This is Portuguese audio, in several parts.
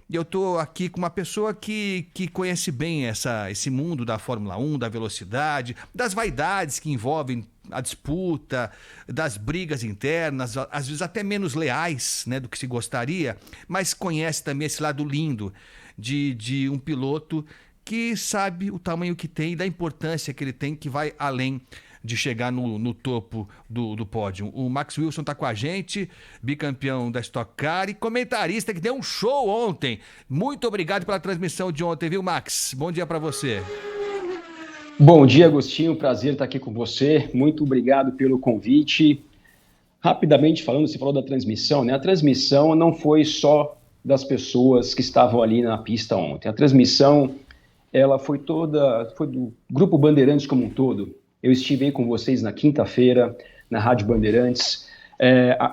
E eu estou aqui com uma pessoa que conhece bem esse mundo da Fórmula 1, da velocidade, das vaidades que envolvem a disputa, das brigas internas, às vezes até menos leais, né, do que se gostaria, mas conhece também esse lado lindo de um piloto que sabe o tamanho que tem e da importância que ele tem, que vai além de chegar no topo do pódio. O Max Wilson está com a gente, bicampeão da Stock Car e comentarista que deu um show ontem. Muito obrigado pela transmissão de ontem, viu, Max? Bom dia para você. Bom dia, Agostinho. Prazer estar aqui com você. Muito obrigado pelo convite. Rapidamente falando, você falou da transmissão, né? A transmissão não foi só das pessoas que estavam ali na pista ontem. A transmissão, ela foi do Grupo Bandeirantes como um todo. Eu estive aí com vocês na quinta-feira, na Rádio Bandeirantes.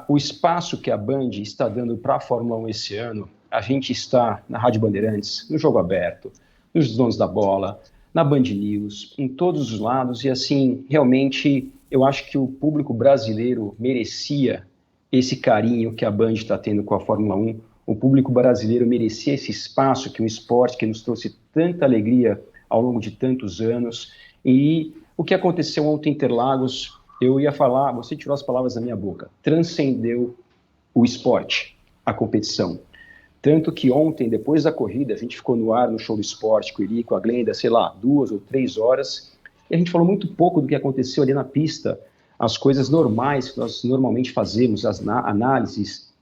O espaço que a Band está dando para a Fórmula 1 esse ano, a gente está na Rádio Bandeirantes, no Jogo Aberto, nos Donos da Bola, na Band News, em todos os lados, e assim, realmente, eu acho que o público brasileiro merecia esse carinho que a Band está tendo com a Fórmula 1, o público brasileiro merecia esse espaço, que um esporte que nos trouxe tanta alegria ao longo de tantos anos, e o que aconteceu ontem em Interlagos, eu ia falar, você tirou as palavras da minha boca, transcendeu o esporte, a competição. Tanto que ontem, depois da corrida, a gente ficou no ar no Show do Esporte com o Iri, com a Glenda, sei lá, 2 ou 3 horas, e a gente falou muito pouco do que aconteceu ali na pista, as coisas normais que nós normalmente fazemos, as análises,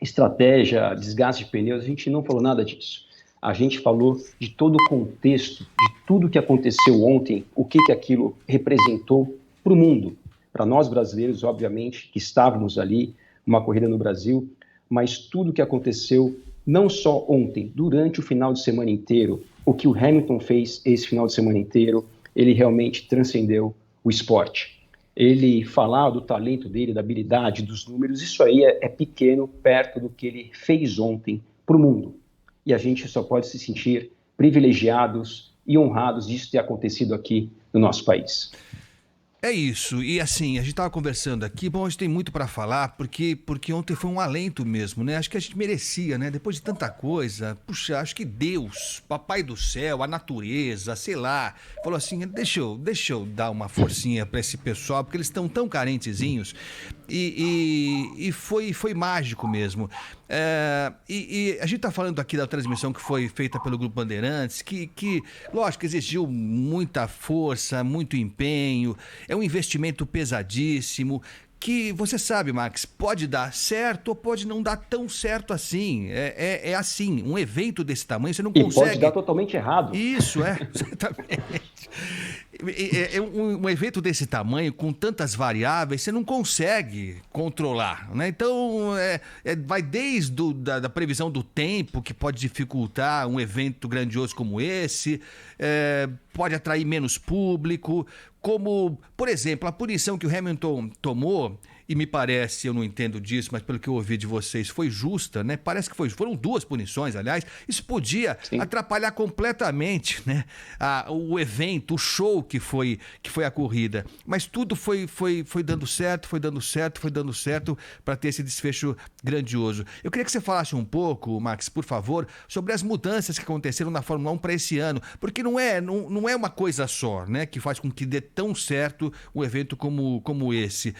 estratégia, desgaste de pneus, a gente não falou nada disso. A gente falou de todo o contexto, de tudo que aconteceu ontem, o que aquilo representou para o mundo, para nós brasileiros, obviamente, que estávamos ali, uma corrida no Brasil, mas tudo que aconteceu, não só ontem, durante o final de semana inteiro, o que o Hamilton fez esse final de semana inteiro, ele realmente transcendeu o esporte. Ele falar do talento dele, da habilidade, dos números, isso aí é pequeno perto do que ele fez ontem para o mundo. E a gente só pode se sentir privilegiados e honrados disso ter acontecido aqui no nosso país. É isso, e assim, a gente estava conversando aqui, bom, a gente tem muito para falar, porque ontem foi um alento mesmo, né? Acho que a gente merecia, né? Depois de tanta coisa, puxa, acho que Deus, Papai do Céu, a natureza, sei lá, falou assim, deixa eu dar uma forcinha para esse pessoal, porque eles estão tão carentezinhos, e foi mágico mesmo. E a gente tá falando aqui da transmissão que foi feita pelo Grupo Bandeirantes, que lógico, exigiu muita força, muito empenho, é um investimento pesadíssimo, que você sabe, Max, pode dar certo ou pode não dar tão certo assim. É assim, um evento desse tamanho, você não E pode dar consegue. totalmente errado. Isso, exatamente. Um evento desse tamanho, com tantas variáveis, você não consegue controlar, né? Então, vai desde da previsão do tempo, que pode dificultar um evento grandioso como esse, pode atrair menos público, como, por exemplo, a punição que o Hamilton tomou, e me parece, eu não entendo disso, mas pelo que eu ouvi de vocês, foi justa, né? Parece que foram 2 punições, aliás. Isso podia Sim. atrapalhar completamente, né? O evento, o show que foi a corrida. Mas tudo foi dando certo, foi dando certo para ter esse desfecho grandioso. Eu queria que você falasse um pouco, Max, por favor, sobre as mudanças que aconteceram na Fórmula 1 para esse ano, porque não é uma coisa só, né, que faz com que dê tão certo um evento como esse.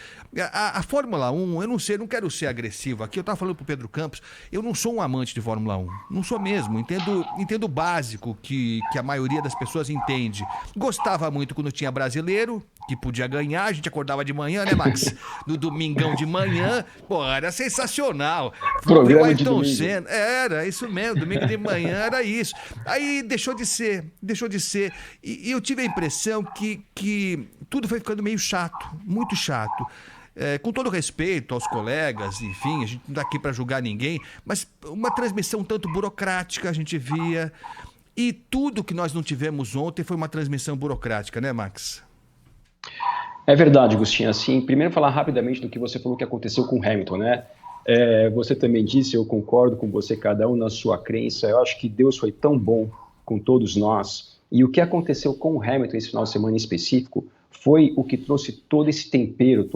A Fórmula 1, eu não sei, não quero ser agressivo aqui, eu estava falando pro Pedro Campos, eu não sou um amante de Fórmula 1, não sou mesmo, entendo o básico que a maioria das pessoas entende. Gostava muito quando tinha brasileiro, que podia ganhar, a gente acordava de manhã, né, Max? No domingão de manhã, pô, era sensacional. Ver o Programa de Ayrton domingo. Senna, era isso mesmo, domingo de manhã era isso. Aí deixou de ser. E eu tive a impressão que tudo foi ficando meio chato, muito chato. Com todo respeito aos colegas, enfim, a gente não está aqui para julgar ninguém, mas uma transmissão tanto burocrática a gente via. E tudo que nós não tivemos ontem foi uma transmissão burocrática, né, Max? É verdade, Agostinho. Assim, primeiro falar rapidamente do que você falou que aconteceu com o Hamilton, né? Você também disse, eu concordo com você, cada um na sua crença. Eu acho que Deus foi tão bom com todos nós. E o que aconteceu com o Hamilton esse final de semana em específico foi o que trouxe todo esse tempero,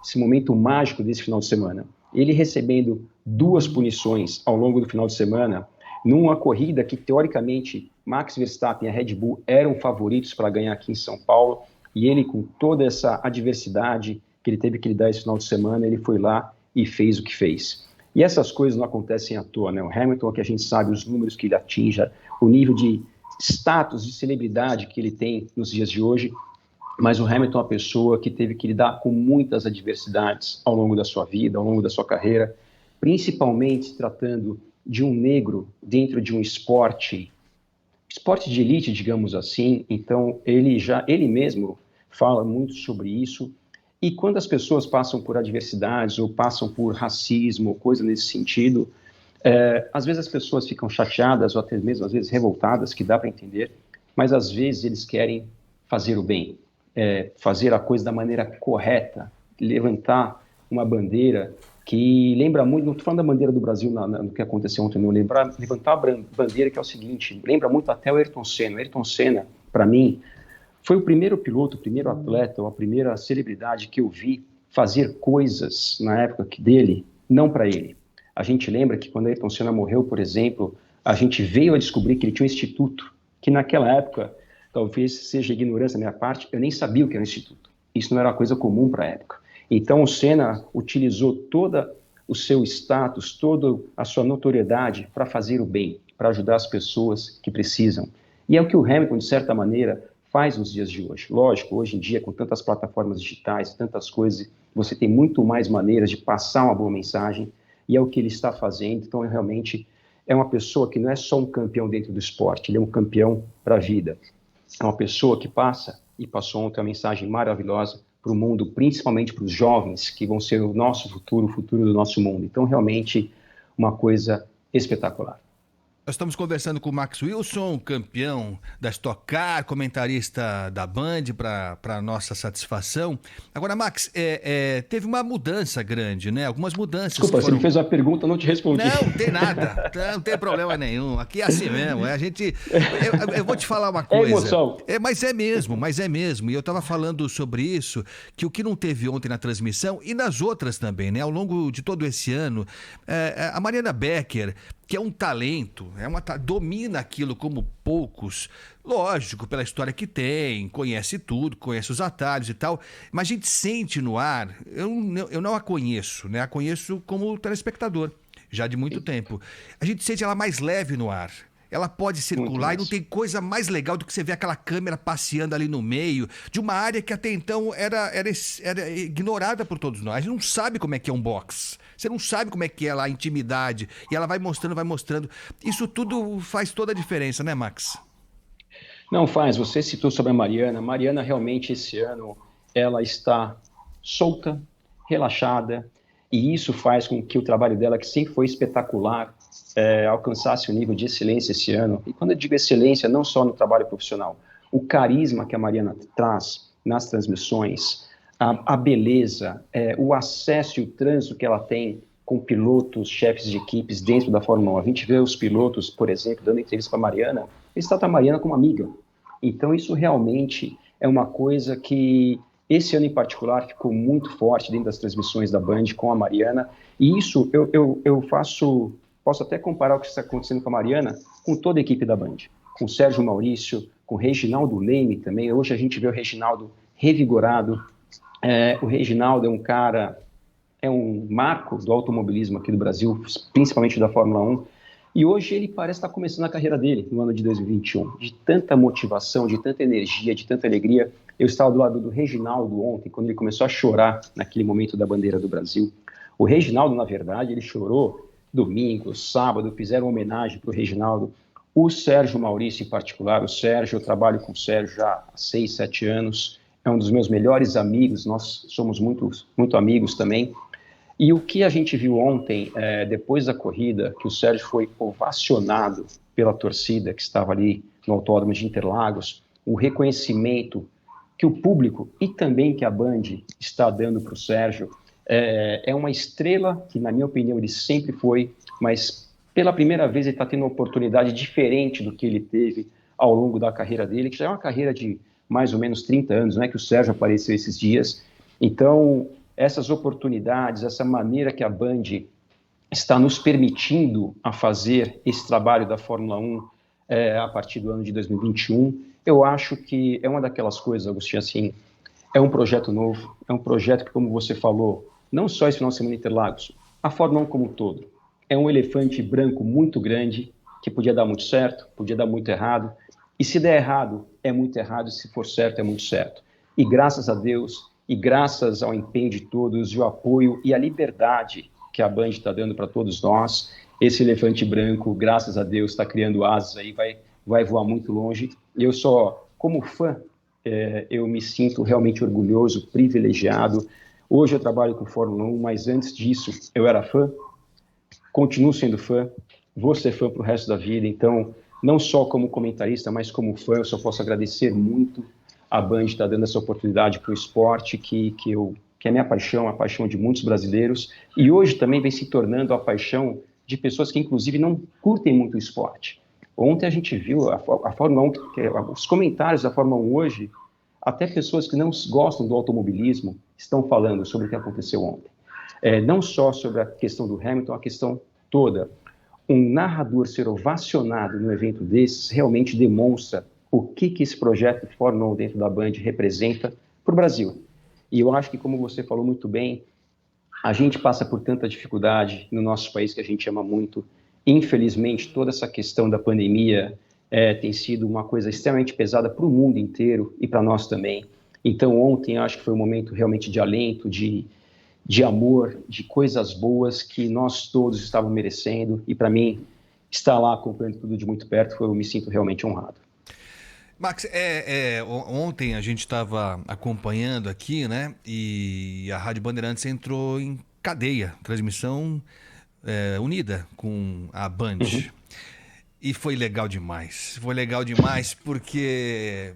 esse momento mágico desse final de semana. Ele recebendo 2 punições ao longo do final de semana, numa corrida que, teoricamente, Max Verstappen e a Red Bull eram favoritos para ganhar aqui em São Paulo, e ele, com toda essa adversidade que ele teve que lidar esse final de semana, ele foi lá e fez o que fez. E essas coisas não acontecem à toa, né? O Hamilton, que a gente sabe os números que ele atinge, o nível de status de celebridade que ele tem nos dias de hoje, mas o Hamilton é uma pessoa que teve que lidar com muitas adversidades ao longo da sua vida, ao longo da sua carreira, principalmente se tratando de um negro dentro de um esporte de elite, digamos assim. Então, ele mesmo fala muito sobre isso. E quando as pessoas passam por adversidades ou passam por racismo, coisa nesse sentido, às vezes as pessoas ficam chateadas ou até mesmo às vezes revoltadas, que dá para entender, mas às vezes eles querem fazer o bem, fazer a coisa da maneira correta, levantar uma bandeira que lembra muito, não estou falando da bandeira do Brasil no que aconteceu ontem, não, levantar a bandeira que é o seguinte, lembra muito até o Ayrton Senna. O Ayrton Senna, para mim, foi o primeiro piloto, o primeiro atleta, ou a primeira celebridade que eu vi fazer coisas na época dele, não para ele. A gente lembra que quando Ayrton Senna morreu, por exemplo, a gente veio a descobrir que ele tinha um instituto, que naquela época, talvez seja ignorância da minha parte, eu nem sabia o que era um instituto. Isso não era uma coisa comum para a época. Então o Senna utilizou todo o seu status, toda a sua notoriedade para fazer o bem, para ajudar as pessoas que precisam. E é o que o Hamilton, de certa maneira, faz nos dias de hoje. Lógico, hoje em dia, com tantas plataformas digitais, tantas coisas, você tem muito mais maneiras de passar uma boa mensagem, e é o que ele está fazendo. Então, realmente, é uma pessoa que não é só um campeão dentro do esporte, ele é um campeão para a vida. É uma pessoa que passa, e passou ontem uma mensagem maravilhosa para o mundo, principalmente para os jovens, que vão ser o nosso futuro, o futuro do nosso mundo. Então, realmente, uma coisa espetacular. Nós estamos conversando com o Max Wilson, campeão da Stock Car, comentarista da Band, para nossa satisfação. Agora, Max, teve uma mudança grande, né? Algumas mudanças. Desculpa, você me fez uma pergunta, eu não te respondi. Não tem nada, não tem problema nenhum. Aqui é assim mesmo. Eu vou te falar uma coisa. É emoção. Mas é mesmo. E eu estava falando sobre isso, que o que não teve ontem na transmissão e nas outras também, né? Ao longo de todo esse ano, a Mariana Becker, que é um talento, domina aquilo como poucos, lógico, pela história que tem, conhece tudo, conhece os atalhos e tal, mas a gente sente no ar, eu não a conheço, né? A conheço como telespectador, já de muito tempo. A gente sente ela mais leve no ar. Ela pode circular e não tem coisa mais legal do que você ver aquela câmera passeando ali no meio de uma área que até então era ignorada por todos nós. A gente não sabe como é que é um box. Você não sabe como é que é lá a intimidade. E ela vai mostrando. Isso tudo faz toda a diferença, né, Max? Não faz. Você citou sobre a Mariana. Mariana realmente esse ano ela está solta, relaxada, e isso faz com que o trabalho dela, que sempre foi espetacular, alcançasse um nível de excelência esse ano. E quando eu digo excelência, não só no trabalho profissional, o carisma que a Mariana traz nas transmissões, a beleza, o acesso e o trânsito que ela tem com pilotos, chefes de equipes dentro da Fórmula 1. A gente vê os pilotos, por exemplo, dando entrevista para a Mariana, eles tratam a Mariana como amiga. Então isso realmente é uma coisa que esse ano em particular ficou muito forte dentro das transmissões da Band com a Mariana, e isso eu posso até comparar o que está acontecendo com a Mariana com toda a equipe da Band, com o Sérgio Maurício, com o Reginaldo Leme também. Hoje a gente vê o Reginaldo revigorado. O Reginaldo é um cara, é um marco do automobilismo aqui do Brasil, principalmente da Fórmula 1, e hoje ele parece estar começando a carreira dele no ano de 2021, de tanta motivação, de tanta energia, de tanta alegria. Eu estava do lado do Reginaldo ontem, quando ele começou a chorar naquele momento da bandeira do Brasil. O Reginaldo, na verdade, ele chorou domingo, sábado, fizeram uma homenagem para o Reginaldo. O Sérgio Maurício, em particular, eu trabalho com o Sérgio já há 6, 7 anos, é um dos meus melhores amigos, nós somos muito, muito amigos também. E o que a gente viu ontem, depois da corrida, que o Sérgio foi ovacionado pela torcida que estava ali no Autódromo de Interlagos, o reconhecimento que o público e também que a Band está dando para o Sérgio, é uma estrela que, na minha opinião, ele sempre foi, mas pela primeira vez ele está tendo uma oportunidade diferente do que ele teve ao longo da carreira dele, que já é uma carreira de mais ou menos 30 anos, né, que o Sérgio apareceu esses dias. Então, essas oportunidades, essa maneira que a Band está nos permitindo a fazer esse trabalho da Fórmula 1 a partir do ano de 2021. Eu acho que é uma daquelas coisas, Agostinho, assim, é um projeto novo, é um projeto que, como você falou, não só esse final de semana em Interlagos, a Fórmula 1 como um todo, é um elefante branco muito grande, que podia dar muito certo, podia dar muito errado, e se der errado, é muito errado, e se for certo, é muito certo. E graças a Deus, e graças ao empenho de todos, e o apoio e a liberdade que a Band está dando para todos nós, esse elefante branco, graças a Deus, está criando asas aí, vai voar muito longe. E eu só, como fã, eu me sinto realmente orgulhoso, privilegiado. Hoje eu trabalho com Fórmula 1, mas antes disso eu era fã, continuo sendo fã, vou ser fã para o resto da vida. Então, não só como comentarista, mas como fã, eu só posso agradecer muito a Band estar dando essa oportunidade para o esporte, que é minha paixão, a paixão de muitos brasileiros, e hoje também vem se tornando a paixão de pessoas que, inclusive, não curtem muito o esporte. Ontem a gente viu a Fórmula 1, os comentários da Fórmula 1 hoje, até pessoas que não gostam do automobilismo estão falando sobre o que aconteceu ontem. Não só sobre a questão do Hamilton, a questão toda. Um narrador ser ovacionado num evento desses realmente demonstra o que esse projeto Fórmula 1 dentro da Band representa para o Brasil. E eu acho que, como você falou muito bem, a gente passa por tanta dificuldade no nosso país que a gente ama muito. Infelizmente, toda essa questão da pandemia tem sido uma coisa extremamente pesada para o mundo inteiro e para nós também. Então, ontem, acho que foi um momento realmente de alento, de amor, de coisas boas que nós todos estávamos merecendo. E, para mim, estar lá acompanhando tudo de muito perto, eu me sinto realmente honrado. Max, ontem a gente estava acompanhando aqui, né? E a Rádio Bandeirantes entrou em cadeia, transmissão unida com a Band. Uhum. E foi legal demais. Foi legal demais porque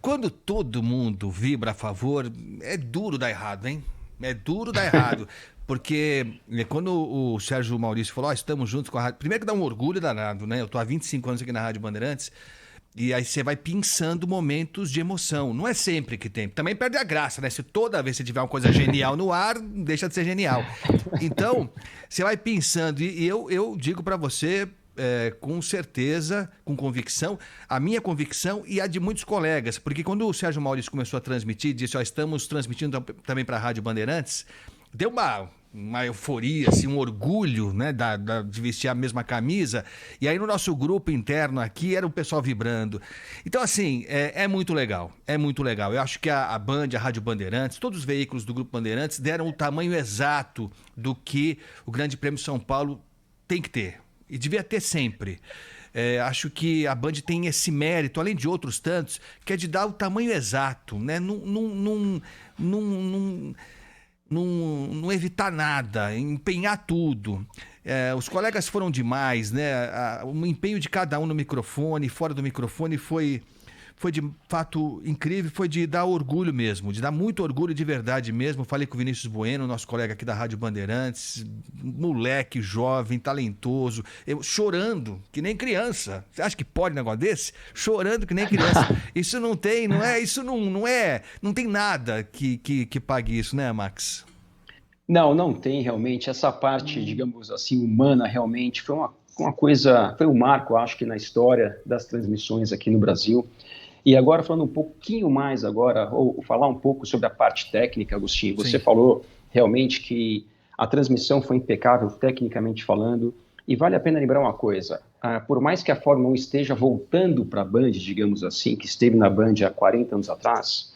quando todo mundo vibra a favor, é duro dar errado, hein? É duro dar errado. Porque quando o Sérgio Maurício falou, estamos juntos com a rádio. Primeiro que dá um orgulho danado, né? Eu tô há 25 anos aqui na Rádio Bandeirantes. E aí você vai pensando momentos de emoção. Não é sempre que tem. Também perde a graça, né? Se toda vez você tiver uma coisa genial no ar, deixa de ser genial. Então, você vai pensando. E eu digo pra você, com certeza, com convicção, a minha convicção e a de muitos colegas. Porque quando o Sérgio Maurício começou a transmitir, disse, estamos transmitindo também pra Rádio Bandeirantes, deu uma euforia, assim, um orgulho, né, de vestir a mesma camisa. E aí no nosso grupo interno aqui era o pessoal vibrando. Então, assim, é muito legal. É muito legal. Eu acho que a Band, a Rádio Bandeirantes, todos os veículos do Grupo Bandeirantes deram o tamanho exato do que o Grande Prêmio São Paulo tem que ter. E devia ter sempre. Acho que a Band tem esse mérito, além de outros tantos, que é de dar o tamanho exato, né? Não evitar nada, empenhar tudo. Os colegas foram demais, né? O empenho de cada um no microfone, fora do microfone, foi de fato incrível, foi de dar orgulho mesmo, de dar muito orgulho de verdade mesmo. Falei com o Vinícius Bueno, nosso colega aqui da Rádio Bandeirantes, moleque, jovem, talentoso, chorando que nem criança. Você acha que pode um negócio desse? Chorando que nem criança. Isso não tem, não tem nada que pague isso, né, Max? Não tem realmente. Essa parte, digamos assim, humana, realmente foi uma coisa, foi um marco, acho que na história das transmissões aqui no Brasil. E agora, falando um pouquinho mais agora, ou falar um pouco sobre a parte técnica, Agostinho, você Sim. falou realmente que a transmissão foi impecável, tecnicamente falando, e vale a pena lembrar uma coisa, por mais que a Fórmula 1 esteja voltando para a Band, digamos assim, que esteve na Band há 40 anos atrás,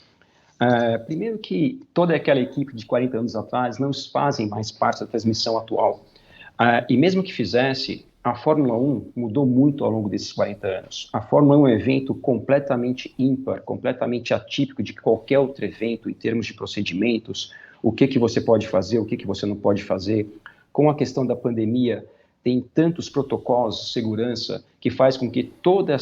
primeiro que toda aquela equipe de 40 anos atrás não fazem mais parte da transmissão atual. E mesmo que fizesse, a Fórmula 1 mudou muito ao longo desses 40 anos. A Fórmula 1 é um evento completamente ímpar, completamente atípico de qualquer outro evento em termos de procedimentos, o que você pode fazer, o que você não pode fazer. Com a questão da pandemia, tem tantos protocolos de segurança que faz com que todo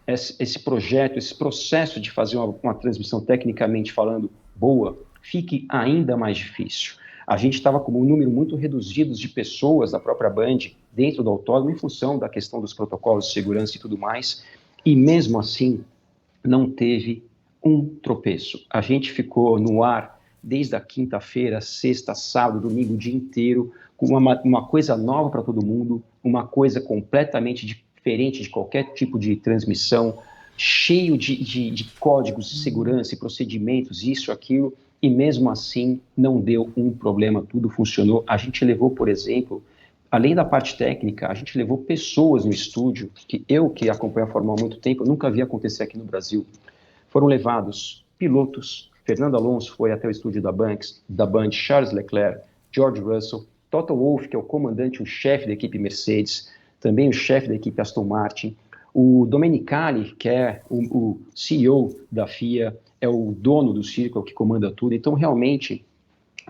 esse projeto, esse processo de fazer uma transmissão tecnicamente falando boa, fique ainda mais difícil. A gente estava com um número muito reduzido de pessoas da própria Band dentro do autódromo em função da questão dos protocolos de segurança e tudo mais, e mesmo assim não teve um tropeço. A gente ficou no ar desde a quinta-feira, sexta, sábado, domingo, o dia inteiro, com uma coisa nova para todo mundo, uma coisa completamente diferente de qualquer tipo de transmissão, cheio de códigos de segurança e procedimentos, isso, aquilo, e mesmo assim não deu um problema, tudo funcionou. A gente levou, por exemplo, além da parte técnica, a gente levou pessoas no estúdio, que acompanho a Fórmula 1 há muito tempo, eu nunca vi acontecer aqui no Brasil. Foram levados pilotos, Fernando Alonso foi até o estúdio da Band, Charles Leclerc, George Russell, Toto Wolff, que é o comandante, o chefe da equipe Mercedes, também o chefe da equipe Aston Martin, o Domenicali, que é o CEO da FIA, é o dono do circo, é o que comanda tudo. Então, realmente,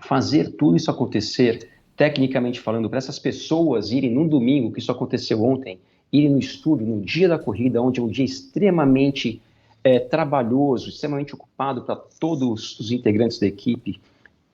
fazer tudo isso acontecer, tecnicamente falando, para essas pessoas irem num domingo, que isso aconteceu ontem, irem no estúdio, no dia da corrida, onde é um dia extremamente trabalhoso, extremamente ocupado para todos os integrantes da equipe,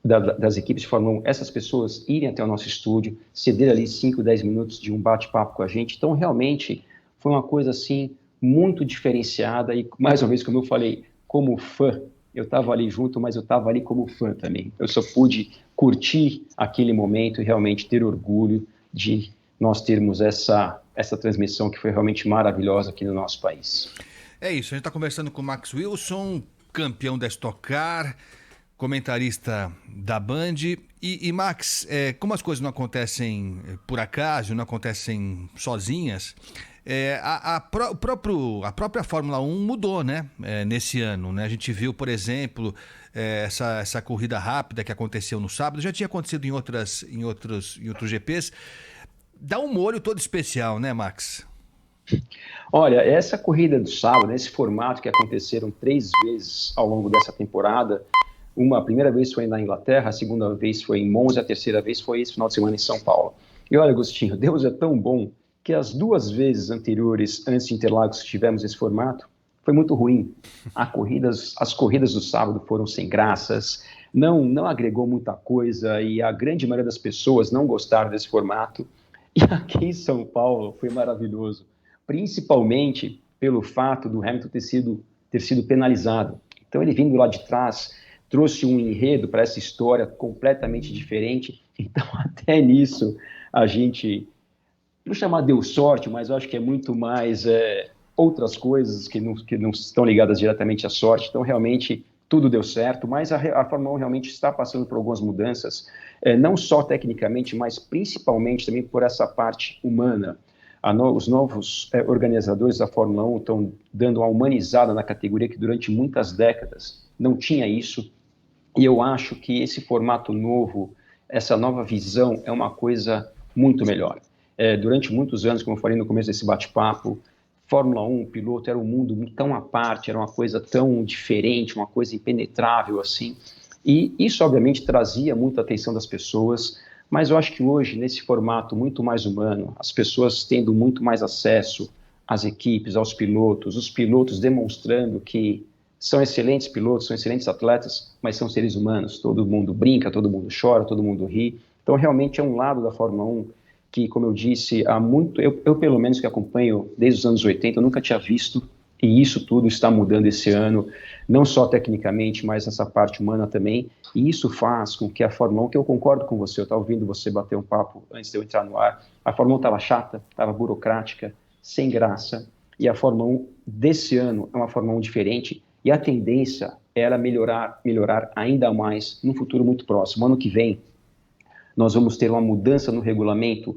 das equipes de Fórmula 1, essas pessoas irem até o nosso estúdio, ceder ali 5, 10 minutos de um bate-papo com a gente. Então, realmente, foi uma coisa, assim, muito diferenciada e, mais uma vez, como eu falei, como fã, eu estava ali junto, mas eu estava ali como fã também. Eu só pude curtir aquele momento e realmente ter orgulho de nós termos essa transmissão que foi realmente maravilhosa aqui no nosso país. É isso, a gente está conversando com o Max Wilson, campeão da Stock Car, comentarista da Band. E Max, como as coisas não acontecem por acaso, não acontecem sozinhas, a própria Fórmula 1 mudou, né? Nesse ano, né? A gente viu, por exemplo, essa corrida rápida que aconteceu no sábado, já tinha acontecido em outros GPs. Dá um molho todo especial, né, Max? Olha, essa corrida do sábado, nesse formato que aconteceram 3 vezes ao longo dessa temporada, a primeira vez foi na Inglaterra, a segunda vez foi em Monza, a terceira vez foi esse final de semana em São Paulo. E olha, Agostinho, Deus é tão bom que as 2 vezes anteriores, antes de Interlagos, que tivemos esse formato, foi muito ruim. As corridas do sábado foram sem graças, não agregou muita coisa e a grande maioria das pessoas não gostaram desse formato. E aqui em São Paulo foi maravilhoso, principalmente pelo fato do Hamilton ter sido penalizado. Então ele vindo lá de trás, trouxe um enredo para essa história completamente diferente. Então até nisso a gente, não chamar deu sorte, mas eu acho que é muito mais outras coisas que não estão ligadas diretamente à sorte. Então realmente tudo deu certo, mas a Fórmula 1 realmente está passando por algumas mudanças, não só tecnicamente, mas principalmente também por essa parte humana. Os novos organizadores da Fórmula 1 estão dando uma humanizada na categoria que durante muitas décadas não tinha isso, e eu acho que esse formato novo, essa nova visão é uma coisa muito melhor. Durante muitos anos, como eu falei no começo desse bate-papo, Fórmula 1, piloto, era um mundo tão à parte, era uma coisa tão diferente, uma coisa impenetrável assim, e isso obviamente trazia muita atenção das pessoas, mas eu acho que hoje, nesse formato muito mais humano, as pessoas tendo muito mais acesso às equipes, aos pilotos, os pilotos demonstrando que são excelentes pilotos, são excelentes atletas, mas são seres humanos, todo mundo brinca, todo mundo chora, todo mundo ri, então realmente é um lado da Fórmula 1 que, como eu disse, há muito, eu pelo menos que acompanho desde os anos 80, eu nunca tinha visto, e isso tudo está mudando esse ano, não só tecnicamente, mas essa parte humana também, e isso faz com que a Fórmula 1, que eu concordo com você, eu estava ouvindo você bater um papo antes de eu entrar no ar, a Fórmula 1 estava chata, estava burocrática, sem graça, e a Fórmula 1 desse ano é uma Fórmula 1 diferente, e a tendência era melhorar ainda mais no futuro muito próximo. Ano que vem, nós vamos ter uma mudança no regulamento,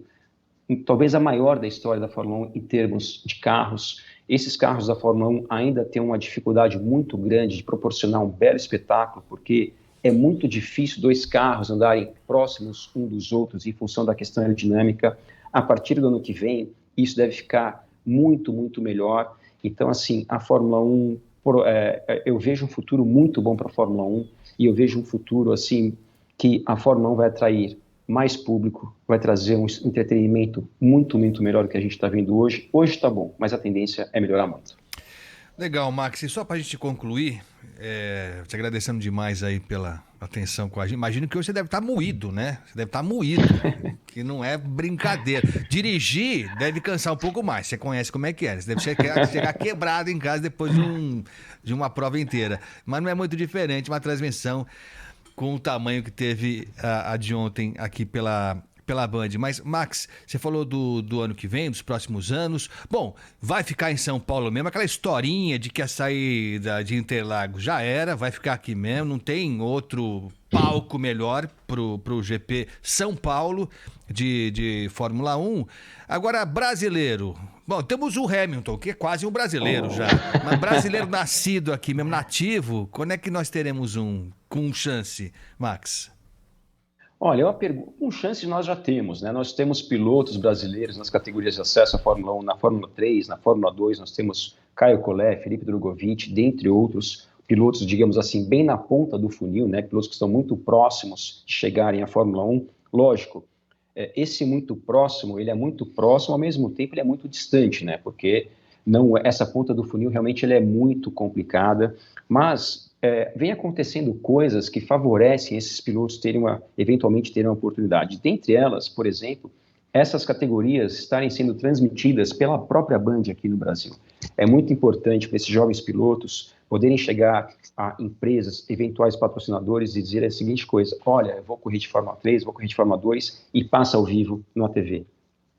talvez a maior da história da Fórmula 1 em termos de carros. Esses carros da Fórmula 1 ainda têm uma dificuldade muito grande de proporcionar um belo espetáculo, porque é muito difícil 2 carros andarem próximos um dos outros em função da questão aerodinâmica. A partir do ano que vem, isso deve ficar muito, muito melhor. Então, assim, a Fórmula 1, eu vejo um futuro muito bom para a Fórmula 1 e eu vejo um futuro, assim, que a Fórmula 1 vai atrair mais público, vai trazer um entretenimento muito, muito melhor do que a gente está vendo hoje. Hoje está bom, mas a tendência é melhorar muito. Legal, Max. E só para a gente concluir, te agradecendo demais aí pela atenção com a gente. Imagino que hoje você deve estar moído, né? Você deve estar moído, que não é brincadeira. Dirigir deve cansar um pouco mais. Você conhece como é que é. Você deve chegar quebrado em casa depois de uma prova inteira. Mas não é muito diferente uma transmissão com o tamanho que teve a de ontem aqui pela pela Band. Mas, Max, você falou do ano que vem, dos próximos anos. Bom, vai ficar em São Paulo mesmo. Aquela historinha de que a saída de Interlagos já era, vai ficar aqui mesmo. Não tem outro palco melhor pro GP São Paulo de Fórmula 1. Agora, brasileiro. Bom, temos o Hamilton, que é quase um brasileiro já. Mas brasileiro nascido aqui mesmo, nativo, quando é que nós teremos um com chance, Max? Olha, com chance nós já temos, né? Nós temos pilotos brasileiros nas categorias de acesso à Fórmula 1, na Fórmula 3, na Fórmula 2, nós temos Caio Collet, Felipe Drogovic, dentre outros pilotos, digamos assim, bem na ponta do funil, né? Pilotos que estão muito próximos de chegarem à Fórmula 1. Lógico, esse muito próximo, ele é muito próximo, ao mesmo tempo ele é muito distante, né? Porque essa ponta do funil realmente ele é muito complicada, mas vem acontecendo coisas que favorecem esses pilotos eventualmente terem uma oportunidade. Dentre elas, por exemplo, essas categorias estarem sendo transmitidas pela própria Band aqui no Brasil. É muito importante para esses jovens pilotos poderem chegar a empresas, eventuais patrocinadores e dizer a seguinte coisa: olha, eu vou correr de Fórmula 3, vou correr de Fórmula 2 e passa ao vivo na TV.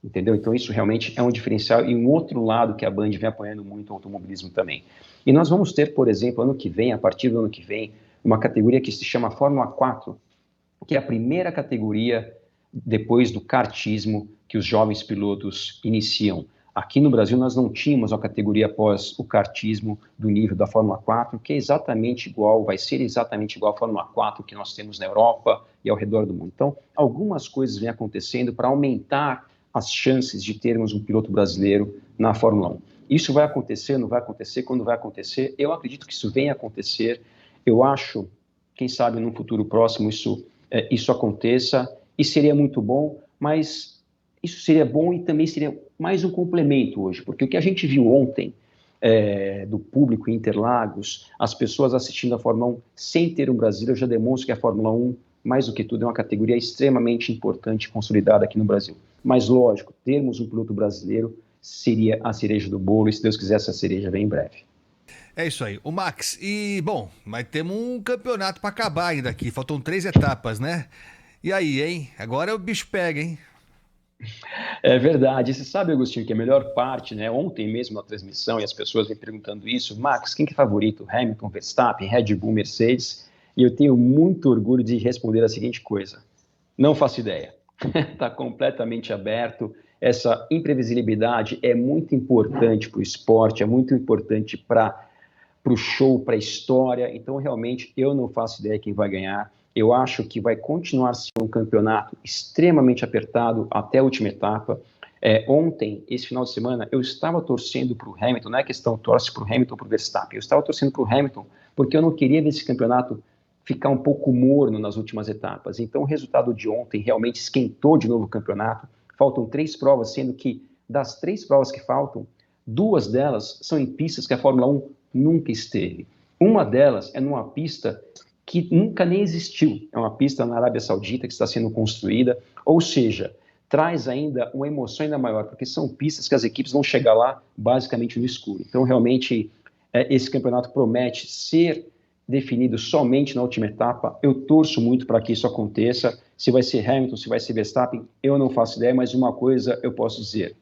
Entendeu? Então isso realmente é um diferencial e um outro lado que a Band vem apoiando muito o automobilismo também. E nós vamos ter, por exemplo, ano que vem, a partir do ano que vem, uma categoria que se chama Fórmula 4, que é a primeira categoria depois do kartismo que os jovens pilotos iniciam. Aqui no Brasil nós não tínhamos uma categoria após o kartismo do nível da Fórmula 4, que é exatamente igual, vai ser exatamente igual à Fórmula 4 que nós temos na Europa e ao redor do mundo. Então, algumas coisas vêm acontecendo para aumentar as chances de termos um piloto brasileiro na Fórmula 1. Isso vai acontecer, não vai acontecer? Quando vai acontecer? Eu acredito que isso venha a acontecer. Eu acho, quem sabe, num futuro próximo isso aconteça e seria muito bom, mas isso seria bom e também seria mais um complemento hoje, porque o que a gente viu ontem do público em Interlagos, as pessoas assistindo a Fórmula 1 sem ter um brasileiro, já demonstra que a Fórmula 1, mais do que tudo, é uma categoria extremamente importante e consolidada aqui no Brasil. Mas, lógico, termos um piloto brasileiro seria a cereja do bolo, e se Deus quiser, essa cereja vem em breve. É isso aí. O Max, e bom, mas temos um campeonato para acabar ainda aqui, faltam 3 etapas, né? E aí, hein? Agora o bicho pega, hein? É verdade. Você sabe, Agostinho, que a melhor parte, né? Ontem mesmo na transmissão, e as pessoas vêm perguntando isso: Max, quem que é favorito? Hamilton, Verstappen, Red Bull, Mercedes? E eu tenho muito orgulho de responder a seguinte coisa: não faço ideia. Está completamente aberto. Essa imprevisibilidade é muito importante para o esporte, é muito importante para o show, para a história. Então, realmente, eu não faço ideia quem vai ganhar. Eu acho que vai continuar sendo um campeonato extremamente apertado até a última etapa. Ontem, esse final de semana, eu estava torcendo para o Hamilton, não é questão torce para o Hamilton ou para o Verstappen, eu estava torcendo para o Hamilton porque eu não queria ver esse campeonato ficar um pouco morno nas últimas etapas. Então, o resultado de ontem realmente esquentou de novo o campeonato. Faltam 3 provas, sendo que das 3 provas que faltam, 2 delas são em pistas que a Fórmula 1 nunca esteve. Uma delas é numa pista que nunca nem existiu. É uma pista na Arábia Saudita que está sendo construída, ou seja, traz ainda uma emoção ainda maior, porque são pistas que as equipes vão chegar lá basicamente no escuro. Então, realmente, esse campeonato promete ser definido somente na última etapa. Eu torço muito para que isso aconteça. Se vai ser Hamilton, se vai ser Verstappen, eu não faço ideia, mas uma coisa eu posso dizer: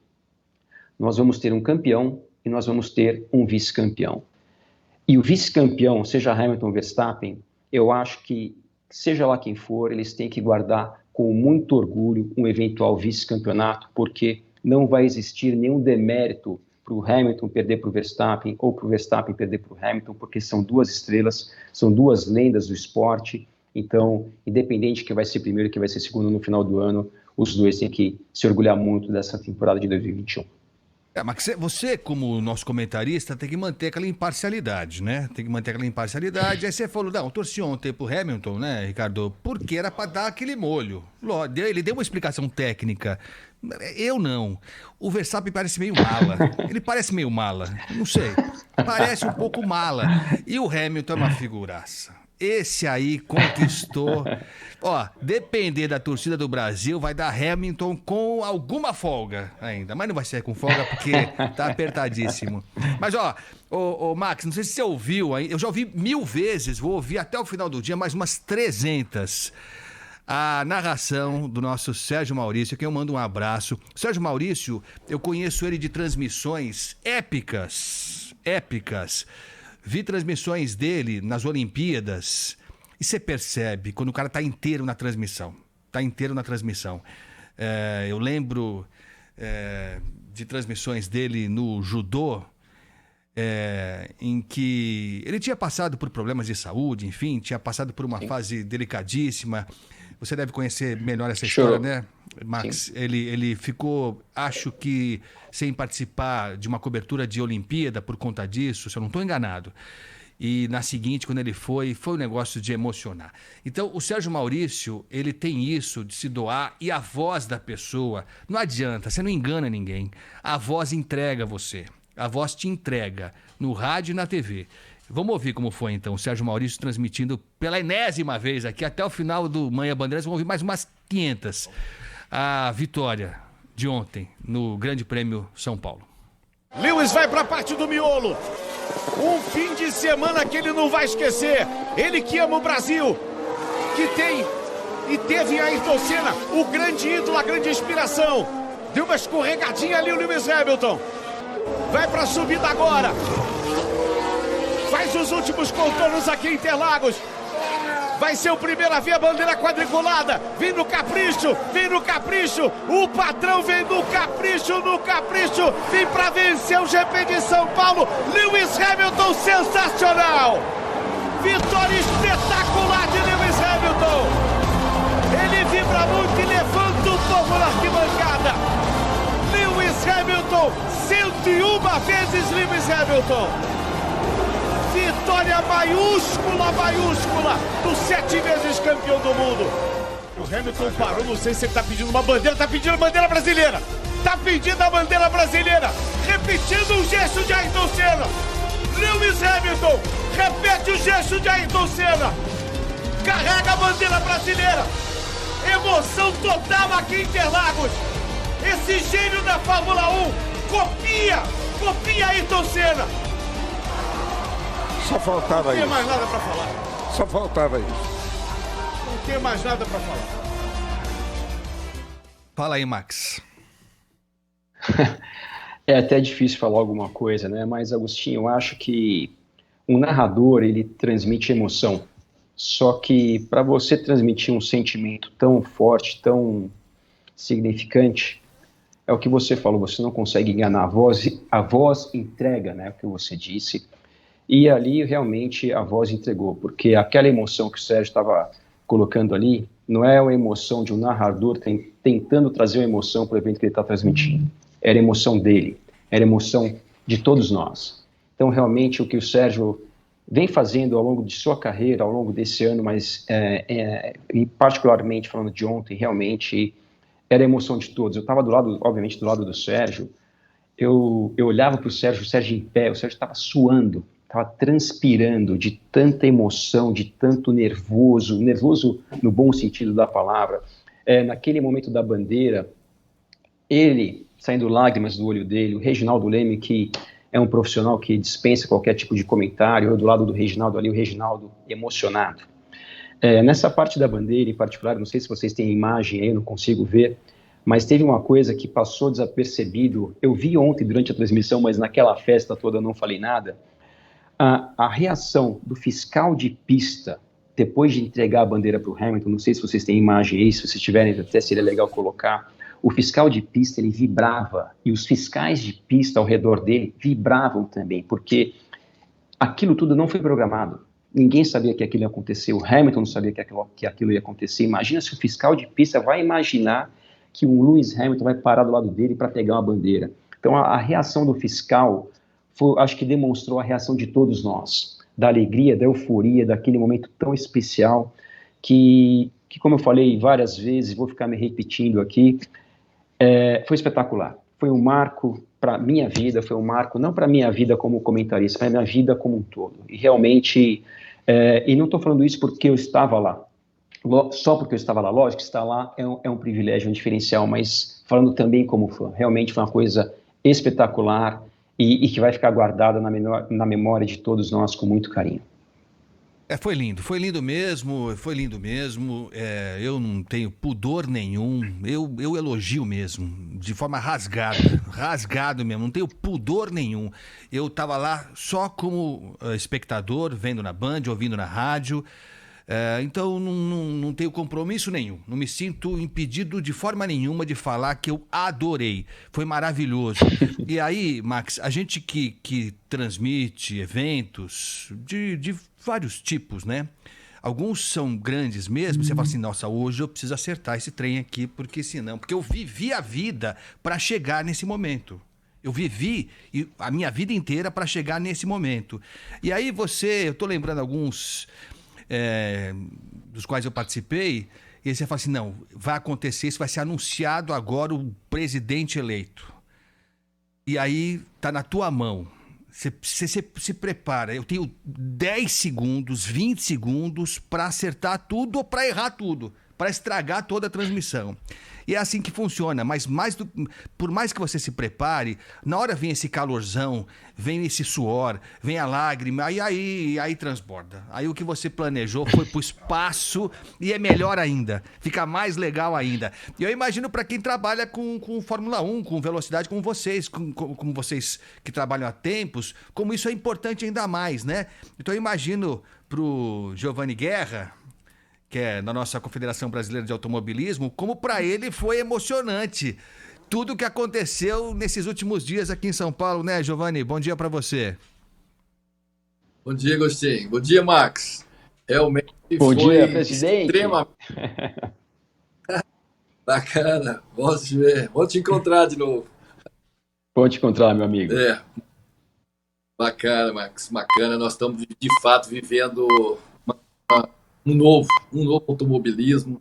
nós vamos ter um campeão e nós vamos ter um vice-campeão. E o vice-campeão, seja Hamilton ou Verstappen, eu acho que, seja lá quem for, eles têm que guardar com muito orgulho um eventual vice-campeonato, porque não vai existir nenhum demérito para o Hamilton perder para o Verstappen ou para o Verstappen perder para o Hamilton, porque são 2 estrelas, são 2 lendas do esporte. Então, independente de quem vai ser primeiro e quem vai ser segundo no final do ano, os 2 têm que se orgulhar muito dessa temporada de 2021. Mas você, como nosso comentarista, tem que manter aquela imparcialidade, né? Tem que manter aquela imparcialidade. Aí você falou, não, eu torci ontem pro Hamilton, né, Ricardo? Porque era para dar aquele molho. Ele deu uma explicação técnica. Eu não. O Verstappen parece meio mala. Ele parece meio mala. Não sei. Parece um pouco mala. E o Hamilton é uma figuraça. Esse aí conquistou. Ó, depender da torcida do Brasil, vai dar Hamilton com alguma folga ainda. Mas não vai ser com folga porque tá apertadíssimo. Mas, ó, Max, não sei se você ouviu aí. Eu já ouvi 1000 vezes, vou ouvir até o final do dia mais umas 300. a narração do nosso Sérgio Maurício, a quem eu mando um abraço. Sérgio Maurício, eu conheço ele de transmissões épicas. Vi transmissões dele nas Olimpíadas e você percebe quando o cara tá inteiro na transmissão. Eu lembro de transmissões dele no judô, em que ele tinha passado por problemas de saúde, enfim, tinha passado por uma fase delicadíssima. Você deve conhecer melhor essa história, né, Max? Ele ficou, acho que, sem participar de uma cobertura de Olimpíada por conta disso, se eu não estou enganado. E na seguinte, quando ele foi um negócio de emocionar. Então, o Sérgio Maurício, ele tem isso de se doar e a voz da pessoa, não adianta, você não engana ninguém. A voz entrega você, a voz te entrega no rádio e na TV. Vamos ouvir como foi, então, o Sérgio Maurício transmitindo pela enésima vez aqui, até o final do Manhã Bandeirantes, vamos ouvir mais umas 500. A vitória de ontem no Grande Prêmio São Paulo. Lewis vai para a parte do miolo. Um fim de semana que ele não vai esquecer. Ele que ama o Brasil, que tem e teve a Ayrton Senna, o grande ídolo, a grande inspiração. Deu uma escorregadinha ali o Lewis Hamilton. Vai para a subida agora. Faz os últimos contornos aqui em Interlagos. Vai ser o primeiro a ver a bandeira quadriculada. Vem no capricho. O patrão vem no capricho. Vem para vencer o GP de São Paulo. Lewis Hamilton, sensacional. Vitória espetacular de Lewis Hamilton. Ele vibra muito e levanta o povo na arquibancada. Lewis Hamilton, 101 vezes Lewis Hamilton. Vitória maiúscula do 7 vezes campeão do mundo. O Hamilton parou, não sei se ele tá pedindo uma bandeira, tá pedindo a bandeira brasileira. Repetindo o gesto de Ayrton Senna. Lewis Hamilton, repete o gesto de Ayrton Senna. Carrega a bandeira brasileira. Emoção total aqui em Interlagos. Esse gênio da Fórmula 1 copia Ayrton Senna. Só faltava isso. Não tem mais nada para falar. Só faltava isso. Não tem mais nada para falar. Fala aí, Max. É até difícil falar alguma coisa, né? Mas, Agostinho, eu acho que um narrador, ele transmite emoção. Só que para você transmitir um sentimento tão forte, tão significante, é o que você falou, você não consegue enganar. A voz entrega, né? O que você disse. E ali, realmente, a voz entregou, porque aquela emoção que o Sérgio estava colocando ali, não é a emoção de um narrador tentando trazer uma emoção para o evento que ele está transmitindo. Era a emoção dele, era a emoção de todos nós. Então, realmente, o que o Sérgio vem fazendo ao longo de sua carreira, ao longo desse ano, mas e particularmente falando de ontem, realmente era a emoção de todos. Eu estava obviamente, do lado do Sérgio, eu olhava para o Sérgio em pé, o Sérgio estava suando, estava transpirando de tanta emoção, de tanto nervoso no bom sentido da palavra. Naquele momento da bandeira, ele saindo lágrimas do olho dele, o Reginaldo Leme, que é um profissional que dispensa qualquer tipo de comentário, eu do lado do Reginaldo ali, o Reginaldo emocionado. Nessa parte da bandeira em particular, não sei se vocês têm imagem aí, eu não consigo ver, mas teve uma coisa que passou desapercebido, eu vi ontem durante a transmissão, mas naquela festa toda eu não falei nada. A reação do fiscal de pista, depois de entregar a bandeira para o Hamilton, não sei se vocês têm imagem aí, se vocês tiverem, até seria legal colocar, o fiscal de pista, ele vibrava, e os fiscais de pista ao redor dele vibravam também, porque aquilo tudo não foi programado. Ninguém sabia que aquilo ia acontecer, o Hamilton não sabia que aquilo ia acontecer. Imagina se o fiscal de pista vai imaginar que o Lewis Hamilton vai parar do lado dele para pegar uma bandeira. Então, a reação do fiscal, acho que demonstrou a reação de todos nós, da alegria, da euforia, daquele momento tão especial, que como eu falei várias vezes, vou ficar me repetindo aqui, foi espetacular. Foi um marco para a minha vida, foi um marco não para a minha vida como comentarista, para a minha vida como um todo. E realmente, e não estou falando isso porque eu estava lá, só porque eu estava lá, lógico que estar lá é um privilégio, um diferencial, mas falando também como fã, realmente foi uma coisa espetacular, e que vai ficar guardada na memória de todos nós com muito carinho. Foi lindo, foi lindo mesmo, foi lindo mesmo. Eu não tenho pudor nenhum, eu elogio mesmo, de forma rasgada, rasgado mesmo, não tenho pudor nenhum. Eu tava lá só como espectador, vendo na Band, ouvindo na rádio. Então não tenho compromisso nenhum, não me sinto impedido de forma nenhuma de falar que eu adorei, foi maravilhoso. E aí, Max, a gente que transmite eventos de vários tipos, né? Alguns são grandes mesmo, você fala assim, nossa, hoje eu preciso acertar esse trem aqui, porque senão... Porque eu vivi a vida para chegar nesse momento. Eu vivi a minha vida inteira para chegar nesse momento. E aí eu tô lembrando alguns... dos quais eu participei, e aí você fala assim, não, vai acontecer, isso vai ser anunciado agora o presidente eleito. E aí tá na tua mão. Você se prepara. Eu tenho 10 segundos, 20 segundos para acertar tudo ou para errar tudo, para estragar toda a transmissão. E é assim que funciona, mas por mais que você se prepare, na hora vem esse calorzão, vem esse suor, vem a lágrima, aí transborda. Aí o que você planejou foi pro espaço e é melhor ainda, fica mais legal ainda. E eu imagino para quem trabalha com Fórmula 1, com velocidade, como vocês que trabalham há tempos, como isso é importante ainda mais, né? Então eu imagino pro Giovanni Guerra, que é na nossa Confederação Brasileira de Automobilismo, como para ele foi emocionante tudo o que aconteceu nesses últimos dias aqui em São Paulo, né, Giovanni? Bom dia para você. Bom dia, Agostinho. Bom dia, Max. Realmente Bom foi dia, presidente. extremamente bacana. Vou te encontrar de novo. Bom te encontrar, meu amigo. Bacana, Max. Bacana. Nós estamos, de fato, vivendo um novo automobilismo.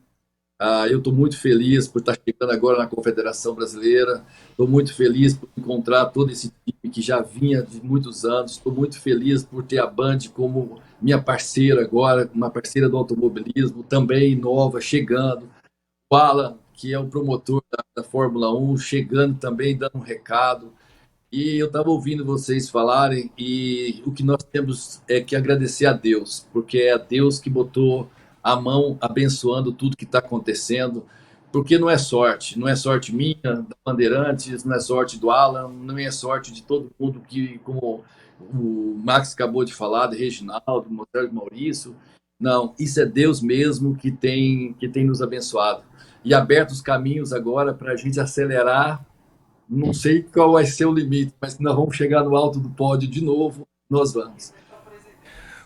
Eu estou muito feliz por estar chegando agora na Confederação Brasileira. Estou muito feliz por encontrar todo esse time que já vinha de muitos anos. Estou muito feliz por ter a Band como minha parceira agora, uma parceira do automobilismo, também nova, chegando. O Alan, que é o promotor da Fórmula 1, chegando também, dando um recado. E eu estava ouvindo vocês falarem e o que nós temos é que agradecer a Deus, porque é a Deus que botou a mão abençoando tudo que está acontecendo, porque não é sorte minha, da Bandeirantes, não é sorte do Alan, não é sorte de todo mundo que, como o Max acabou de falar, de Reginaldo, do Maurício, não, isso é Deus mesmo que tem nos abençoado e aberto os caminhos agora para a gente acelerar. Não sei qual vai ser o limite, mas nós vamos chegar no alto do pódio de novo, nós vamos.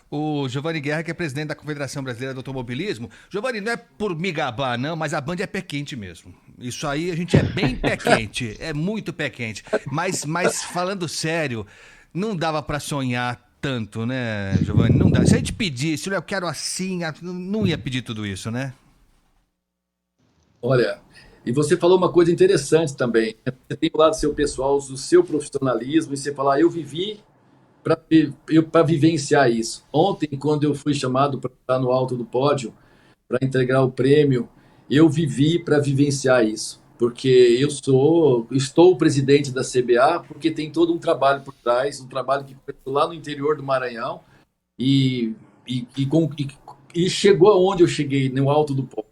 O Giovanni Guerra, que é presidente da Confederação Brasileira do Automobilismo. Giovanni, não é por me gabar, não, mas a Band é pé quente mesmo. Isso aí, a gente é bem pé quente, é muito pé quente. Mas falando sério, não dava para sonhar tanto, né, Giovanni? Não dá. Se a gente pedisse, eu quero assim, não ia pedir tudo isso, né? Olha, e você falou uma coisa interessante também. Você tem o lado seu pessoal, o seu profissionalismo, e você falar, eu vivi para vivenciar isso. Ontem, quando eu fui chamado para estar no alto do pódio, para entregar o prêmio, eu vivi para vivenciar isso. Porque estou o presidente da CBA, porque tem todo um trabalho por trás, um trabalho que foi lá no interior do Maranhão, e chegou aonde eu cheguei, no alto do pódio.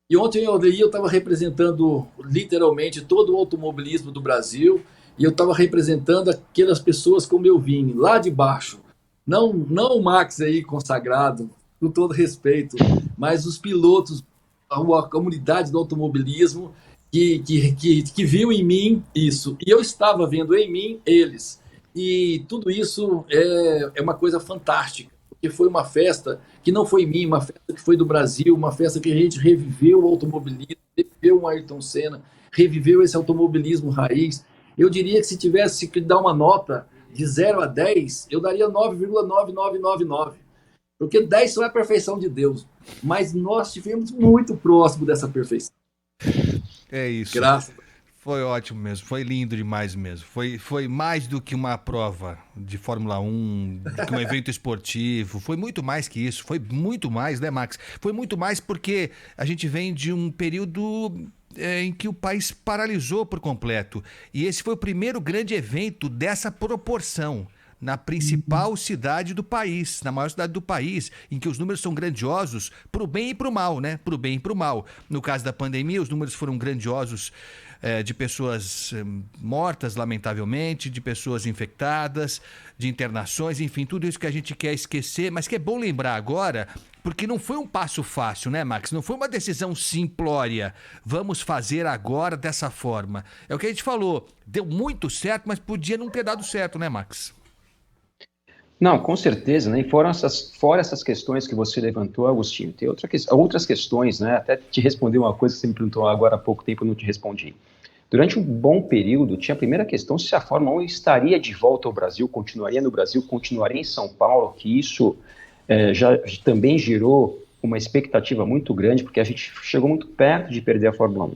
E ontem eu estava representando literalmente todo o automobilismo do Brasil e eu estava representando aquelas pessoas como eu vim, lá de baixo. Não o Max aí consagrado, com todo respeito, mas os pilotos, a comunidade do automobilismo que viu em mim isso. E eu estava vendo em mim eles. E tudo isso é uma coisa fantástica. Que foi uma festa que não foi minha, uma festa que foi do Brasil, uma festa que a gente reviveu o automobilismo, reviveu o Ayrton Senna, reviveu esse automobilismo raiz. Eu diria que se tivesse que dar uma nota de 0 a 10, eu daria 9,9999, porque 10 só é a perfeição de Deus, mas nós estivemos muito próximo dessa perfeição. É isso. Graças a Deus. Foi ótimo mesmo, foi lindo demais mesmo. Foi mais do que uma prova de Fórmula 1, do que um evento esportivo. Foi muito mais que isso, foi muito mais, né, Max? Foi muito mais porque a gente vem de um período em que o país paralisou por completo. E esse foi o primeiro grande evento dessa proporção. na principal cidade do país, na maior cidade do país, em que os números são grandiosos para o bem e para o mal, né? Para o bem e para o mal. No caso da pandemia, os números foram grandiosos de pessoas mortas, lamentavelmente, de pessoas infectadas, de internações, enfim, tudo isso que a gente quer esquecer, mas que é bom lembrar agora, porque não foi um passo fácil, né, Max? Não foi uma decisão simplória. Vamos fazer agora dessa forma. É o que a gente falou. Deu muito certo, mas podia não ter dado certo, né, Max? Não, com certeza, né? E fora essas questões que você levantou, Agostinho, tem outras questões, né? Até te responder uma coisa que você me perguntou agora há pouco tempo, eu não te respondi. Durante um bom período, tinha a primeira questão se a Fórmula 1 estaria de volta ao Brasil, continuaria no Brasil, continuaria em São Paulo, que isso já também gerou uma expectativa muito grande, porque a gente chegou muito perto de perder a Fórmula 1.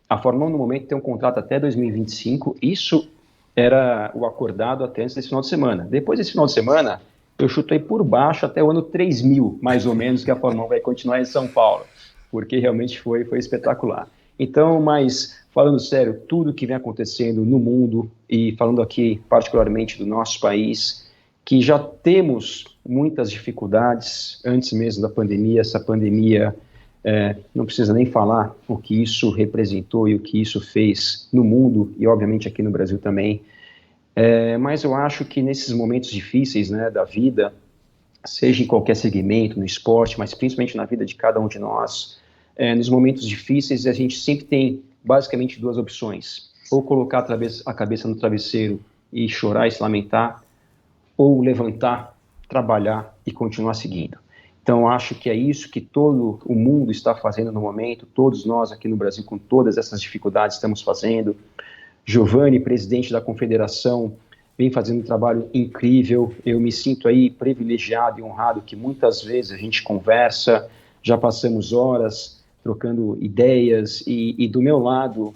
A Fórmula 1, no momento, tem um contrato até 2025, isso era o acordado até antes desse final de semana. Depois desse final de semana, eu chutei por baixo até o ano 3000, mais ou menos, que a Fórmula 1 vai continuar em São Paulo, porque realmente foi espetacular. Então, mas falando sério, tudo que vem acontecendo no mundo, e falando aqui particularmente do nosso país, que já temos muitas dificuldades antes mesmo da pandemia, essa pandemia não precisa nem falar o que isso representou e o que isso fez no mundo e obviamente aqui no Brasil também, mas eu acho que nesses momentos difíceis, né, da vida, seja em qualquer segmento, no esporte, mas principalmente na vida de cada um de nós, nos momentos difíceis a gente sempre tem basicamente duas opções: ou colocar a cabeça no travesseiro e chorar e se lamentar, ou levantar, trabalhar e continuar seguindo. Então, acho que é isso que todo o mundo está fazendo no momento, todos nós aqui no Brasil, com todas essas dificuldades, estamos fazendo. Giovanni, presidente da Confederação, vem fazendo um trabalho incrível. Eu me sinto aí privilegiado e honrado que muitas vezes a gente conversa, já passamos horas trocando ideias e do meu lado,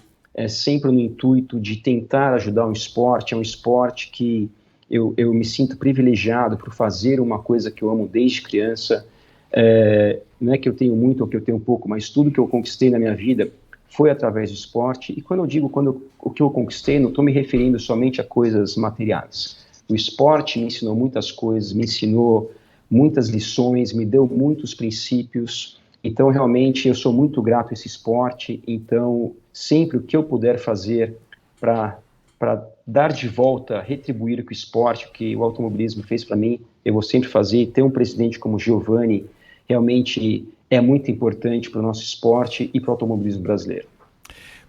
sempre no intuito de tentar ajudar o esporte. É um esporte que eu me sinto privilegiado por fazer uma coisa que eu amo desde criança. Não é que eu tenho muito ou que eu tenho pouco, mas tudo que eu conquistei na minha vida foi através do esporte. E quando eu digo o que eu conquistei, não estou me referindo somente a coisas materiais. O esporte me ensinou muitas coisas, me ensinou muitas lições, me deu muitos princípios. Então, realmente, eu sou muito grato a esse esporte. Então, sempre o que eu puder fazer para dar de volta, retribuir o que o esporte, o que o automobilismo fez para mim, eu vou sempre fazer. E ter um presidente como Giovanni realmente é muito importante para o nosso esporte e para o automobilismo brasileiro.